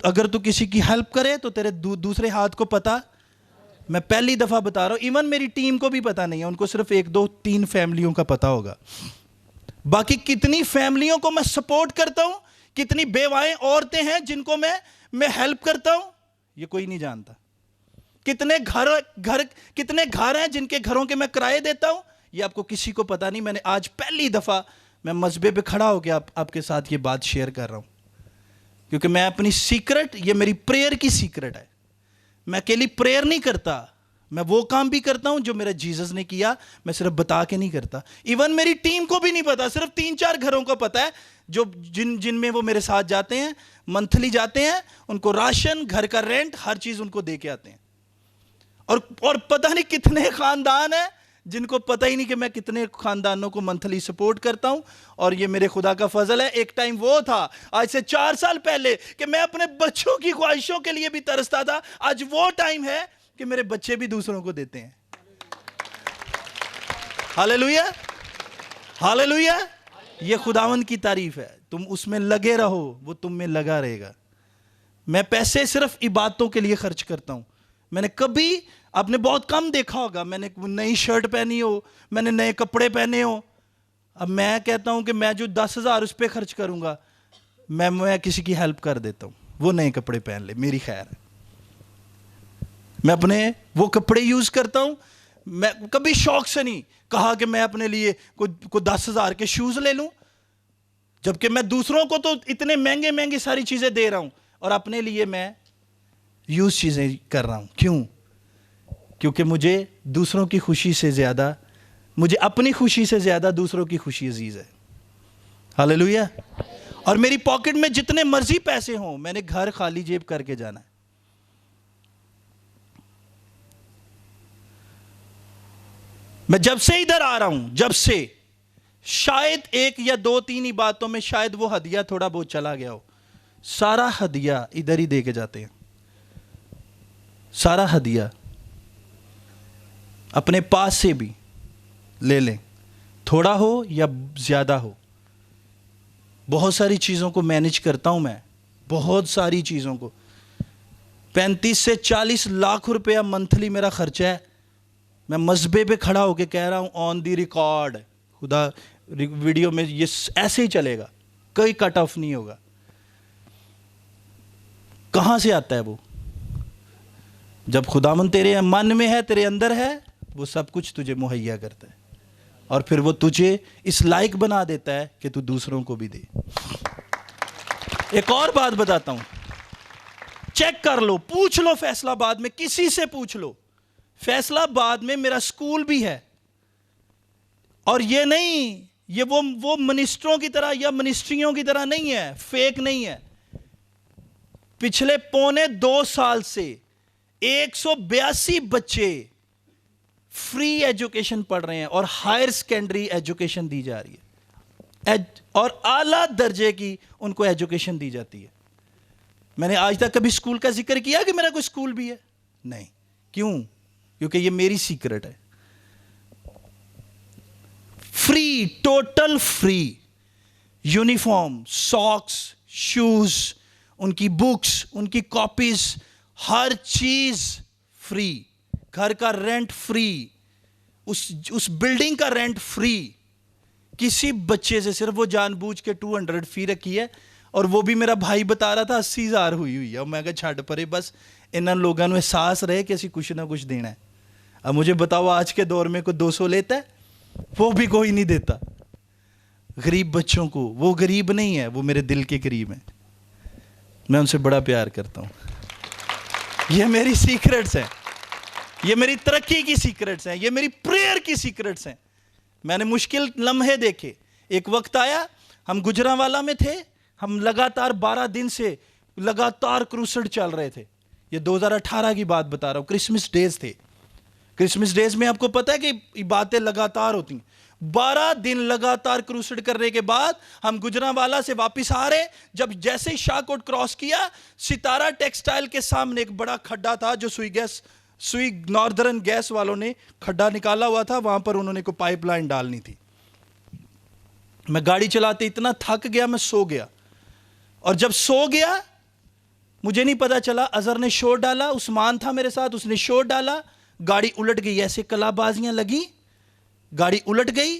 اگر تو کسی کی ہیلپ کرے تو تیرے دوسرے ہاتھ کو پتہ. میں پہلی دفعہ بتا رہا ہوں، ایون میری ٹیم کو بھی پتہ نہیں ہے، ان کو صرف 1 2 3 فیملیوں کا پتہ ہوگا. باقی کتنی فیملیوں کو میں سپورٹ کرتا ہوں، کتنی بیوائیں عورتیں ہیں جن کو میں ہیلپ کرتا ہوں، یہ کوئی نہیں جانتا. کتنے گھر ہیں جن کے گھروں کے میں کرائے دیتا ہوں، یہ آپ کو کسی کو پتہ نہیں. میں نے آج پہلی دفعہ میں مذبے پہ کھڑا ہو کے آپ کے ساتھ یہ بات شیئر کر رہا ہوں، کیونکہ میں اپنی سیکرٹ، یہ میری پریئر کی سیکرٹ ہے. میں اکیلی پریئر نہیں کرتا، میں وہ کام بھی کرتا ہوں جو میرا جیزس نے کیا. میں صرف بتا کے نہیں کرتا. ایون میری ٹیم کو بھی نہیں پتا، صرف 3 4 گھروں کو پتا ہے جو جن میں وہ میرے ساتھ جاتے ہیں، منتھلی جاتے ہیں. ان کو راشن، گھر کا رینٹ، ہر چیز ان کو دے کے آتے ہیں. اور پتہ نہیں کتنے خاندان ہیں جن کو پتہ ہی نہیں کہ میں کتنے خاندانوں کو منتھلی سپورٹ کرتا ہوں، اور یہ میرے خدا کا فضل ہے۔ ایک ٹائم وہ تھا آج سے 4 سال پہلے کہ میں اپنے بچوں کی خواہشوں کے لیے بھی ترستا تھا، آج وہ ٹائم ہے کہ میرے بچے بھی دوسروں کو دیتے ہیں۔ ہاللیلویا، ہاللیلویا۔ یہ خداوند کی تعریف ہے۔ تم اس میں لگے رہو، وہ تم میں لگا رہے گا۔ میں پیسے صرف عبادتوں کے لیے خرچ کرتا ہوں۔ میں نے کبھی، آپ نے بہت کم دیکھا ہوگا، میں نے نئی شرٹ پہنی ہو، میں نے نئے کپڑے پہنے ہو، اب میں کہتا ہوں کہ میں جو 10,000 اس پہ خرچ کروں گا، میں کسی کی ہیلپ کر دیتا ہوں، وہ نئے کپڑے پہن لے، میری خیر ہے۔ میں اپنے وہ کپڑے یوز کرتا ہوں۔ میں کبھی شوق سے نہیں کہا کہ میں اپنے لیے کوئی 10,000 کے شوز لے لوں، جبکہ میں دوسروں کو تو اتنے مہنگے مہنگی ساری چیزیں دے رہا ہوں، اور اپنے لیے میں یوز چیزیں کر رہا ہوں۔ کیوں؟ کیونکہ مجھے دوسروں کی خوشی سے زیادہ، مجھے اپنی خوشی سے زیادہ دوسروں کی خوشی عزیز ہے۔ ہاللیلویا۔ اور میری پاکٹ میں جتنے مرضی پیسے ہوں، میں نے گھر خالی جیب کر کے جانا ہے۔ میں جب سے ادھر آ رہا ہوں، جب سے، شاید 1 یا 2-3 ہی باتوں میں شاید وہ ہدیہ تھوڑا بہت چلا گیا ہو، سارا ہدیہ ادھر ہی دے کے جاتے ہیں۔ سارا ہدیہ اپنے پاس سے بھی لے لیں، تھوڑا ہو یا زیادہ ہو۔ بہت ساری چیزوں کو مینج کرتا ہوں میں، بہت ساری چیزوں کو۔ 35 سے 40 لاکھ روپیہ منتھلی میرا خرچہ ہے۔ میں مذبے پہ کھڑا ہو کے کہہ رہا ہوں، آن دی ریکارڈ، خدا ویڈیو میں یہ ایسے ہی چلے گا، کوئی کٹ آف نہیں ہوگا۔ کہاں سے آتا ہے وہ؟ جب خداوند تیرے من میں ہے، تیرے اندر ہے، وہ سب کچھ تجھے مہیا کرتا ہے، اور پھر وہ تجھے اس لائق بنا دیتا ہے کہ تو دوسروں کو بھی دے۔ ایک اور بات بتاتا ہوں، چیک کر لو، پوچھ لو فیصلہ آباد میں، کسی سے پوچھ لو، فیصلہ آباد میں میرا سکول بھی ہے، اور یہ نہیں، یہ وہ منسٹروں کی طرح یا منسٹریوں کی طرح نہیں ہے، فیک نہیں ہے۔ پچھلے 2.25 سال سے 182 بچے فری ایجوکیشن پڑھ رہے ہیں، اور ہائر سیکنڈری ایجوکیشن دی جا رہی ہے، اور اعلیٰ درجے کی ان کو ایجوکیشن دی جاتی ہے۔ میں نے آج تک کبھی سکول کا ذکر کیا کہ میرا کوئی سکول بھی ہے؟ نہیں۔ کیوں؟ کیونکہ یہ میری سیکرٹ ہے۔ Free, total free, uniform, socks, shoes, ان کی بکس، ان کی کاپیز، ہر چیز فری، گھر کا رینٹ فری، اس بلڈنگ کا رینٹ فری۔ کسی بچے سے صرف وہ جان بوجھ کے 200 فی رکھی ہے، اور وہ بھی میرا بھائی بتا رہا تھا 80,000 ہوئی ہے، اور میں کہا چھڈ پرے، بس انہاں لوگوں نے احساس رہے کہ اسی کچھ نہ کچھ دینا ہے۔ اب مجھے بتاؤ، آج کے دور میں کوئی 200 لیتا ہے؟ وہ بھی کوئی نہیں دیتا۔ غریب بچوں کو، وہ غریب نہیں ہے، وہ میرے دل کے قریب ہیں، میں ان سے بڑا پیار کرتا ہوں۔ یہ میری سیکرٹس ہیں، یہ میری ترقی کی سیکرٹس ہیں، یہ میری پریئر کی سیکرٹس ہیں۔ میں نے مشکل لمحے دیکھے۔ ایک وقت آیا، ہم گجرانوالا میں تھے، ہم لگاتار 12 دن سے لگاتار کروسڈ چل رہے تھے۔ یہ 2018 کی بات بتا رہا ہوں، کرسمس ڈیز تھے۔ کرسمس ڈیز میں آپ کو پتہ ہے کہ باتیں لگاتار ہوتی ہیں۔ 12 دن لگاتار کروسڈ کرنے کے بعد ہم گجرانوالا سے واپس آ رہے، جب جیسے ہی شاہ کوٹ کراس کیا، ستارہ ٹیکسٹائل کے سامنے ایک بڑا کھڈا تھا، جو سوئی ناردرن گیس والوں نے کھڈا نکالا ہوا تھا، وہاں پر انہوں نے کوئی پائپ لائن ڈالنی تھی۔ میں گاڑی چلاتے اتنا تھک گیا، میں سو گیا، اور جب سو گیا مجھے نہیں پتا چلا، اظہر نے شور ڈالا، عثمان تھا میرے ساتھ، اس نے شور ڈالا، گاڑی الٹ گئی، ایسے کلا بازیاں لگی، گاڑی الٹ گئی،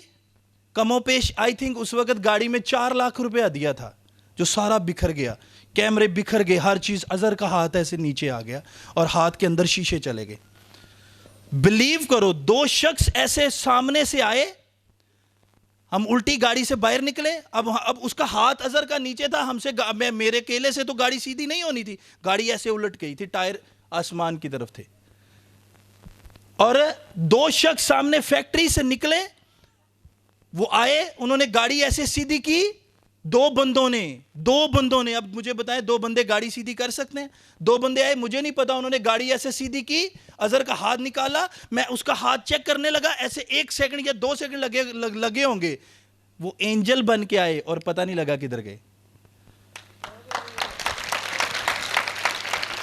کم و پیش آئی تھنک اس وقت گاڑی میں 4 لاکھ روپیہ دیا تھا، جو سارا بکھر گیا، کیمرے بکھر گئے، ہر چیز۔ اظہر کا ہاتھ ایسے نیچے آ گیا، اور ہاتھ کے اندر شیشے چلے گئے۔ بلیو کرو، 2 شخص ایسے سامنے سے آئے، ہم الٹی گاڑی سے باہر نکلے، اب اس کا ہاتھ اظہر کا نیچے تھا، ہم سے میرے کیلے سے تو گاڑی سیدھی نہیں ہونی تھی، گاڑی ایسے الٹ گئی تھی، ٹائر آسمان کی طرف تھے، اور 2 شخص سامنے فیکٹری سے نکلے، وہ آئے، انہوں نے گاڑی ایسے سیدھی کی، دو بندوں نے اب مجھے بتائیں، دو بندے گاڑی سیدھی کر سکتے ہیں؟ دو بندے آئے، مجھے نہیں پتا، انہوں نے گاڑی ایسے سیدھی کی، اظہر کا ہاتھ نکالا، میں اس کا ہاتھ چیک کرنے لگا، ایسے 1 سیکنڈ یا 2 سیکنڈ لگے ہوں گے، وہ اینجل بن کے آئے اور پتہ نہیں لگا کدھر گئے۔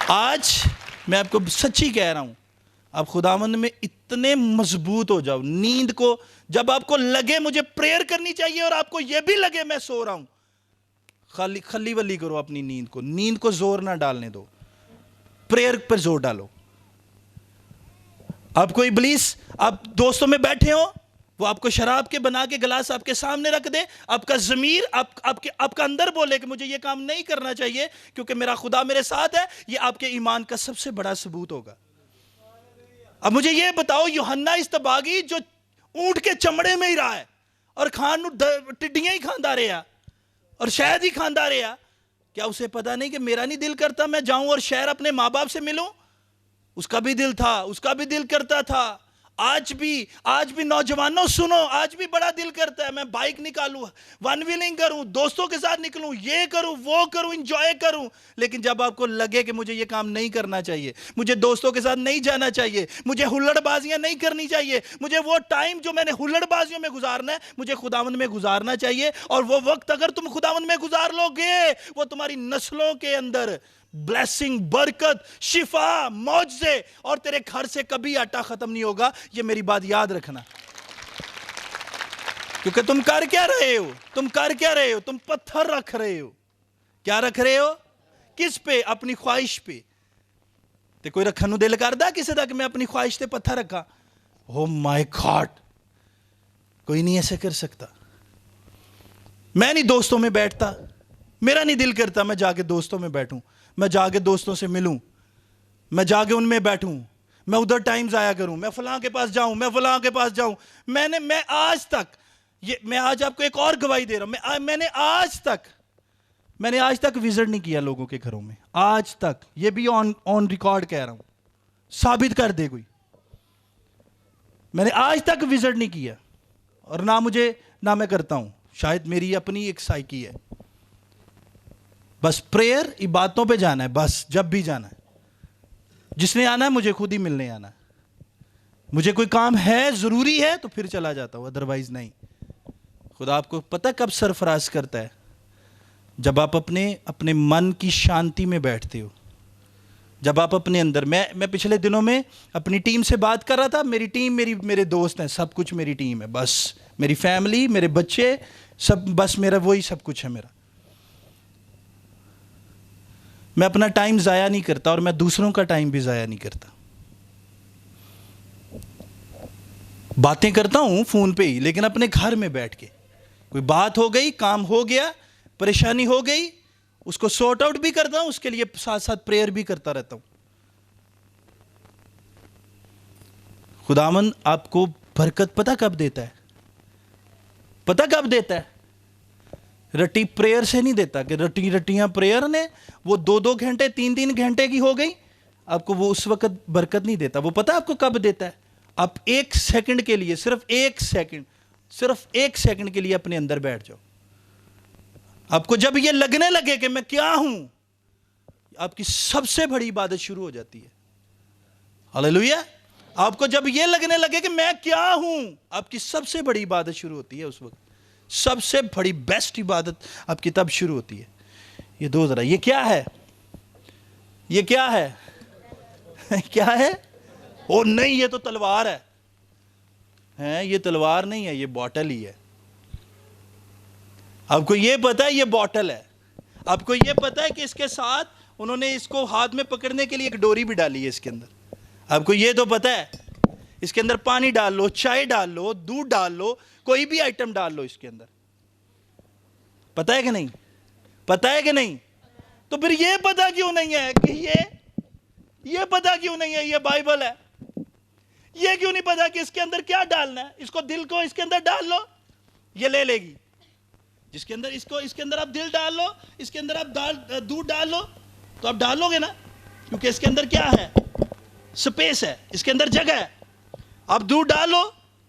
آج میں آپ کو سچی کہہ رہا ہوں، آپ خداوند میں اتنے مضبوط ہو جاؤ، نیند کو جب آپ کو لگے مجھے پریئر کرنی چاہیے اور آپ کو یہ بھی لگے میں سو رہا ہوں، خلی ولی کرو اپنی نیند کو زور نہ ڈالنے دو، پریئر پر زور ڈالو۔ آپ کو ابلیس، آپ دوستوں میں بیٹھے ہو، وہ آپ کو شراب کے بنا کے گلاس آپ کے سامنے رکھ دے، آپ کا ضمیر آپ کا اندر بولے کہ مجھے یہ کام نہیں کرنا چاہیے کیونکہ میرا خدا میرے ساتھ ہے، یہ آپ کے ایمان کا سب سے بڑا ثبوت ہوگا۔ اب مجھے یہ بتاؤ، یوحنا استباغی جو اونٹ کے چمڑے میں ہی رہا ہے اور ٹڈیاں ہی کھاندا رہا اور شہد ہی کھاندا رہا، کیا اسے پتا نہیں کہ میرا نہیں دل کرتا میں جاؤں اور شہر اپنے ماں باپ سے ملوں؟ اس کا بھی دل تھا، اس کا بھی دل کرتا تھا۔ آج بھی نوجوانوں سنو، آج بھی بڑا دل کرتا ہے میں بائک نکالوں، ون ویلنگ کروں، دوستوں کے ساتھ نکلوں، یہ کروں وہ کروں، انجوائے کروں، لیکن جب آپ کو لگے کہ مجھے یہ کام نہیں کرنا چاہیے، مجھے دوستوں کے ساتھ نہیں جانا چاہیے، مجھے ہلڑ بازیاں نہیں کرنی چاہیے، مجھے وہ ٹائم جو میں نے ہلڑ بازیوں میں گزارنا ہے مجھے خداوند میں گزارنا چاہیے، اور وہ وقت اگر تم خداوند میں گزار لو گے وہ تمہاری نسلوں کے اندر بلیسنگ، برکت، شفا، معجزے، اور تیرے گھر سے کبھی آٹا ختم نہیں ہوگا۔ یہ میری بات یاد رکھنا، کیونکہ تم کر کیا رہے ہو؟ تم پتھر رکھ رہے ہو۔ کیا رکھ رہے ہو؟ کس پہ؟ اپنی خواہش پہ۔ تے کوئی رکھن نو دل کردا کسے دا کہ میں اپنی خواہش تے پتھر رکھا؟ او مائی گاڈ، کوئی نہیں ایسے کر سکتا۔ میں نہیں دوستوں میں بیٹھتا، میرا نہیں دل کرتا میں جا کے دوستوں میں بیٹھوں، میں جا کے دوستوں سے ملوں، میں جا کے ان میں بیٹھوں، میں ادھر ٹائم ضائع کروں، میں فلاں کے پاس جاؤں، میں فلاں کے پاس جاؤں۔ میں آج آپ کو ایک اور گواہی دے رہا ہوں، میں نے آج تک وزٹ نہیں کیا لوگوں کے گھروں میں، آج تک، یہ بھی آن ریکارڈ کہہ رہا ہوں، ثابت کر دے کوئی، میں نے آج تک وزٹ نہیں کیا، اور نہ میں کرتا ہوں، شاید میری اپنی ایک سائیکی ہے۔ بس پریئر، عبادتوں پہ جانا ہے، بس جب بھی جانا ہے، جس نے آنا ہے مجھے خود ہی ملنے آنا ہے، مجھے کوئی کام ہے ضروری ہے تو پھر چلا جاتا ہوں، ادروائز نہیں۔ خدا آپ کو پتہ کب سرفراز کرتا ہے؟ جب آپ اپنے من کی شانتی میں بیٹھتے ہو، جب آپ اپنے اندر، میں پچھلے دنوں میں اپنی ٹیم سے بات کر رہا تھا، میری ٹیم میرے دوست ہیں، سب کچھ میری ٹیم ہے، بس میری فیملی، میرے بچے، سب، بس میرا وہی سب کچھ ہے میرا۔ میں اپنا ٹائم ضائع نہیں کرتا اور میں دوسروں کا ٹائم بھی ضائع نہیں کرتا۔ باتیں کرتا ہوں فون پہ ہی، لیکن اپنے گھر میں بیٹھ کے، کوئی بات ہو گئی، کام ہو گیا، پریشانی ہو گئی، اس کو سورٹ آؤٹ بھی کرتا ہوں، اس کے لیے ساتھ ساتھ پریئر بھی کرتا رہتا ہوں۔ خداوند آپ کو برکت پتہ کب دیتا ہے؟ پتہ کب دیتا ہے؟ رٹی پریئر سے نہیں دیتا کہ رٹیاں پریئر نے وہ 2 گھنٹے 3 گھنٹے کی ہو گئی، آپ کو وہ اس وقت برکت نہیں دیتا۔ وہ پتہ آپ کو کب دیتا ہے؟ آپ 1 سیکنڈ کے لیے، صرف 1 سیکنڈ کے لیے اپنے اندر بیٹھ جاؤ۔ آپ کو جب یہ لگنے لگے کہ میں کیا ہوں، آپ کی سب سے بڑی عبادت شروع ہو جاتی ہے۔ ہاللیلویا! آپ کو جب یہ لگنے لگے کہ میں کیا ہوں، آپ کی سب سے بڑی عبادت شروع ہوتی ہے اس وقت، سب سے بڑی بیسٹ عبادت آپ کی تب شروع ہوتی ہے۔ یہ دو ذرا، یہ کیا ہے؟ یہ کیا ہے؟ کیا ہے؟ او نہیں، یہ تو تلوار ہے۔ یہ تلوار نہیں ہے، یہ بوٹل ہی ہے۔ آپ کو یہ پتا ہے یہ بوٹل ہے، آپ کو یہ پتا ہے کہ اس کے ساتھ انہوں نے اس کو ہاتھ میں پکڑنے کے لیے ایک ڈوری بھی ڈالی ہے اس کے اندر۔ آپ کو یہ تو پتا ہے، اس کے اندر پانی ڈال لو، چائے ڈال لو، دودھ ڈال لو، کوئی بھی آئٹم ڈال لو اس کے اندر۔ پتا ہے کہ نہیں؟ پتا ہے کہ نہیں؟ تو پھر یہ پتا کیوں نہیں ہے کہ یہ پتا کیوں نہیں ہے یہ بائبل ہے؟ یہ کیوں نہیں پتا کہ اس کے اندر کیا ڈالنا ہے؟ اس کو، دل کو اس کے اندر ڈال لو، یہ لے گی۔ جس کے اندر اس کے اندر آپ دل ڈال لو، اس کے اندر آپ دودھ ڈال لو، تو آپ ڈالو گے نا، کیونکہ اس کے اندر کیا ہے؟ سپیس ہے، اس کے اندر جگہ ہے۔ آپ دودھ ڈال لو،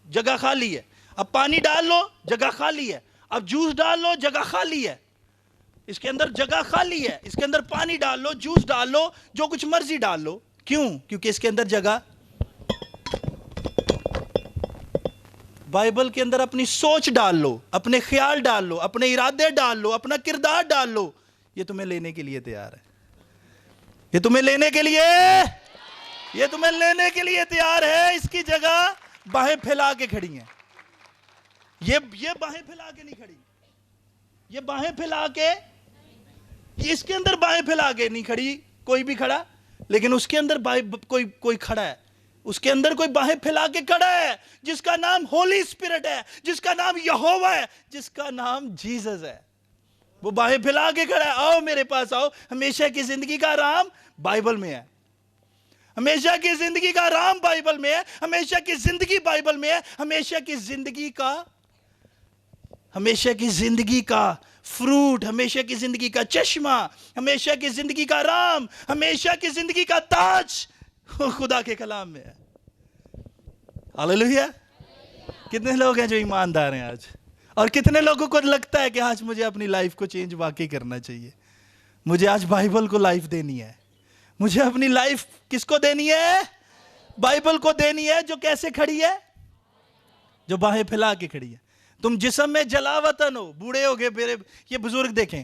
جگہ خالی ہے۔ اب پانی ڈال لو، جگہ خالی ہے۔ اب جوس ڈال لو، جگہ خالی ہے۔ اس کے اندر جگہ خالی ہے، اس کے اندر پانی ڈال لو، جوس ڈال لو، جو کچھ مرضی ڈال لو. کیوں؟ کیونکہ اس کے اندر جگہ. بائبل کے اندر اپنی سوچ ڈال لو، اپنے خیال ڈال لو، اپنے ارادے ڈال لو، اپنا کردار ڈال لو. یہ تمہیں لینے کے لیے تیار ہے. یہ تمہیں لینے کے لیے، یہ تمہیں لینے کے لیے تیار ہے. اس کی جگہ باہیں پھیلا کے کھڑی ہیں. یہ باہیں پھیلا کے نہیں کھڑی. یہ باہیں پھیلا کے، اس کے اندر باہیں پھیلا کے نہیں کھڑی کوئی بھی کھڑا، لیکن اس کے اندر کوئی کھڑا ہے. اس کے اندر کوئی باہیں پھیلا کے کھڑا ہے جس کا نام ہولی اسپرٹ ہے، جس کا نام یہوہ ہے، جس کا نام جیزس ہے. وہ باہیں پھیلا کے کھڑا ہے. آؤ میرے پاس آؤ. ہمیشہ کی زندگی کا آرام بائبل میں ہے. ہمیشہ کی زندگی کا آرام بائبل میں ہے. ہمیشہ کی زندگی بائبل میں ہے. ہمیشہ کی زندگی کا، ہمیشہ کی زندگی کا فروٹ، ہمیشہ کی زندگی کا چشمہ، ہمیشہ کی زندگی کا آرام، ہمیشہ کی زندگی کا تاج خدا کے کلام میں ہے. ہاللیلویا. کتنے لوگ ہیں جو ایماندار ہیں آج؟ اور کتنے لوگوں کو لگتا ہے کہ آج مجھے اپنی لائف کو چینج واقعی کرنا چاہیے، مجھے آج بائبل کو لائف دینی ہے. مجھے اپنی لائف کس کو دینی ہے؟ بائبل کو دینی ہے. جو کیسے کھڑی ہے؟ جو باہیں پھیلا کے کھڑی ہے. تم جسم میں جلاوطن ہو. بوڑھے ہو گئے میرے یہ بزرگ، دیکھیں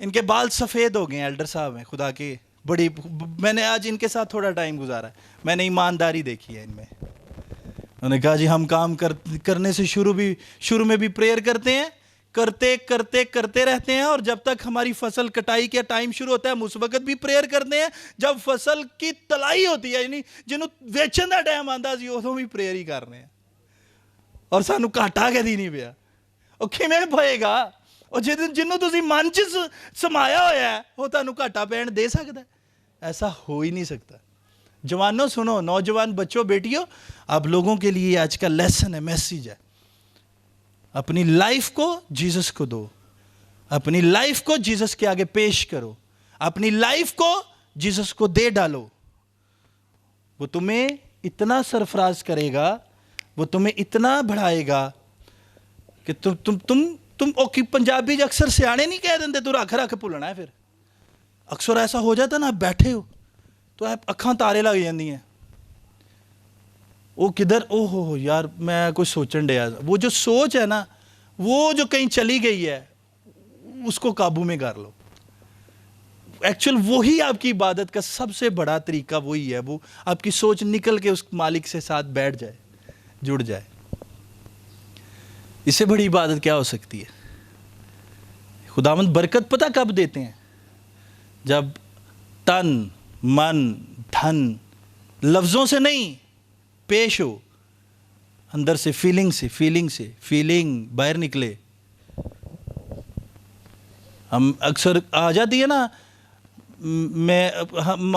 ان کے بال سفید ہو گئے ہیں. ایلڈر صاحب ہیں خدا کے بڑی. میں نے آج ان کے ساتھ تھوڑا ٹائم گزارا ہے. میں نے ایمانداری دیکھی ہے ان میں. انہوں نے کہا جی ہم کام کرنے سے شروع میں بھی پریئر کرتے ہیں، کرتے رہتے ہیں، اور جب تک ہماری فصل کٹائی کا ٹائم شروع ہوتا ہے ہم اس وقت بھی پریئر کرتے ہیں. جب فصل کی تلائی ہوتی ہے، یعنی جنہوں ویچن دا ٹائم آندا سی ادوں بھی پریئر ہی کر رہے ہیں. اور سانو گھاٹا کدی نہیں پیا. وہ کیویں پئے گا؟ اور جنوں تسی من چ سمایا ہوا ہے وہ تانوں گھاٹا پین دے سکتا ہے؟ ایسا ہو ہی نہیں سکتا. جوانوں سنو، نوجوان بچوں بیٹیوں، آپ لوگوں کے لیے آج کا لیسن ہے، میسیج ہے. اپنی لائف کو جیزس کو دو. اپنی لائف کو جیزس کے آگے پیش کرو. اپنی لائف کو جیزس کو دے ڈالو. وہ تمہیں اتنا سرفراز کرے گا، وہ تمہیں اتنا بڑھائے گا کہ تم پنجابی اکثر سیانے نہیں کہہ دیندے تو رکھ بھولنا ہے. پھر اکثر ایسا ہو جاتا نا، آپ بیٹھے ہو تو اکھاں تارے لگ جاندی ہیں. وہ کدھر، او ہو یار میں کچھ سوچن ڈیا. وہ جو سوچ ہے نا، وہ جو کہیں چلی گئی ہے، اس کو قابو میں کر لو. ایکچوئل وہی آپ کی عبادت کا سب سے بڑا طریقہ وہی ہے. وہ آپ کی سوچ نکل کے اس مالک سے ساتھ بیٹھ جائے، جڑ جائے. اس سے بڑی عبادت کیا ہو سکتی ہے؟ خداوند برکت پتہ کب دیتے ہیں؟ جب تن، من، دھن لفظوں سے نہیں پیش ہو، اندر سے فیلنگ باہر نکلے. ہم اکثر آ جاتی ہے نا،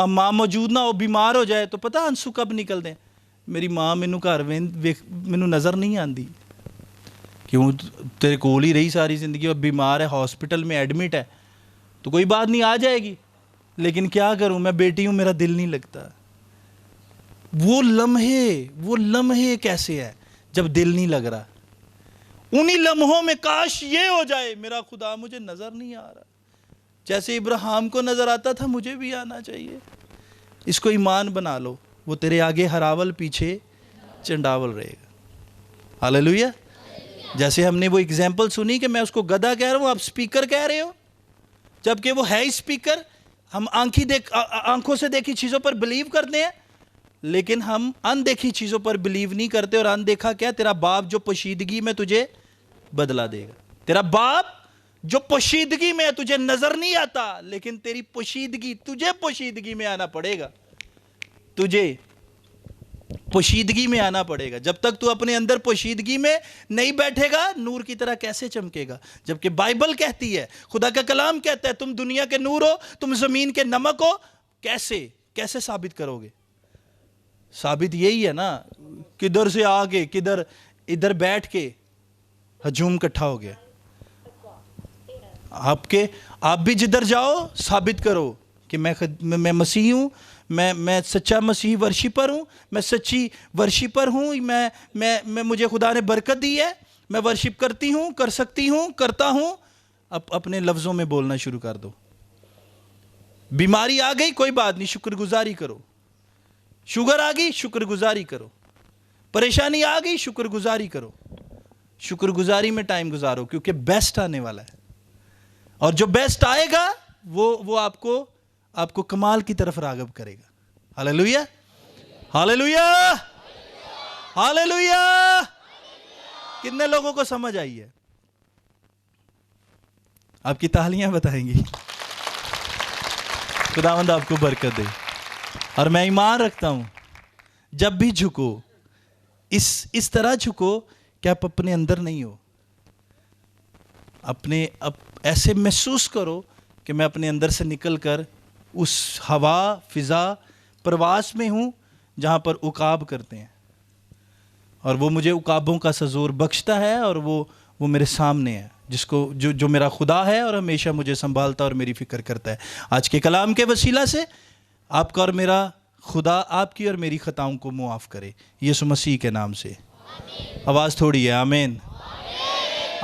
ماں موجود نہ ہو، بیمار ہو جائے تو پتہ ہنسو کب نکلتے ہیں؟ میری ماں مینوں گھر مینوں نظر نہیں آندی. کیوں؟ تیرے کول ہی رہی ساری زندگی، اور بیمار ہے، ہاسپٹل میں ایڈمٹ ہے تو کوئی بات نہیں، آ جائے گی. لیکن کیا کروں، میں بیٹی ہوں، میرا دل نہیں لگتا. وہ لمحے کیسے ہے جب دل نہیں لگ رہا؟ انہی لمحوں میں کاش یہ ہو جائے، میرا خدا مجھے نظر نہیں آ رہا. جیسے ابراہیم کو نظر آتا تھا، مجھے بھی آنا چاہیے. اس کو ایمان بنا لو، وہ تیرے آگے ہراول، پیچھے چنڈاول رہے گا. ہاللیلویا. جیسے ہم نے وہ اگزامپل سنی کہ میں اس کو گدھا کہہ رہا ہوں، آپ سپیکر کہہ رہے ہو، جبکہ وہ ہے ہی سپیکر. ہم آنکھوں سے دیکھی چیزوں پر بلیو کرتے ہیں، لیکن ہم اندیکھی چیزوں پر بلیو نہیں کرتے. اور اندیکھا کیا؟ تیرا باپ جو پوشیدگی میں تجھے بدلا دے گا. تیرا باپ جو پوشیدگی میں تجھے نظر نہیں آتا، لیکن تیری تجھے پوشیدگی میں آنا پڑے گا. تجھے پوشیدگی میں آنا پڑے گا. جب تک تو اپنے اندر پوشیدگی میں نہیں بیٹھے گا، نور کی طرح کیسے چمکے گا؟ جبکہ بائبل کہتی ہے، خدا کا کلام کہتا ہے، تم دنیا کے نور ہو، تم زمین کے نمک ہو. کیسے ثابت کرو گے؟ ثابت یہی ہے نا، کدھر سے آ کے ادھر بیٹھ کے ہجوم کٹھا ہو گیا. آپ بھی جدھر جاؤ ثابت کرو کہ میں مسیح ہوں، میں سچا مسیح ورشپر ہوں، میں سچی ورشپر ہوں. میں مجھے خدا نے برکت دی ہے، میں ورشپ کرتی ہوں، کر سکتی ہوں، کرتا ہوں. اپنے لفظوں میں بولنا شروع کر دو. بیماری آ گئی کوئی بات نہیں, شکر گزاری کرو. شوگر آ گئی شکر گزاری کرو. پریشانی آ گئی شکر گزاری کرو. شکر گزاری میں ٹائم گزارو, کیونکہ بیسٹ آنے والا ہے. اور جو بیسٹ آئے گا وہ آپ کو کمال کی طرف راغب کرے گا. ہاللیلویا, ہاللیلویا, ہاللیلویا. کتنے لوگوں کو سمجھ آئی ہے؟ آپ کی تالیاں بتائیں گی. خداوند آپ کو برکت دے. اور میں ایمان رکھتا ہوں جب بھی جھکو اس طرح جھکو کہ آپ اپنے اندر نہیں ہو. ایسے محسوس کرو کہ میں اپنے اندر سے نکل کر اس ہوا فضا پرواز میں ہوں جہاں پر عقاب کرتے ہیں, اور وہ مجھے عقابوں کا سزور بخشتا ہے, اور وہ میرے سامنے ہے, جس کو جو میرا خدا ہے اور ہمیشہ مجھے سنبھالتا اور میری فکر کرتا ہے. آج کے کلام کے وسیلہ سے آپ کا اور میرا خدا آپ کی اور میری خطاؤں کو معاف کرے, یسوع مسیح کے نام سے. آواز تھوڑی ہے, آمین.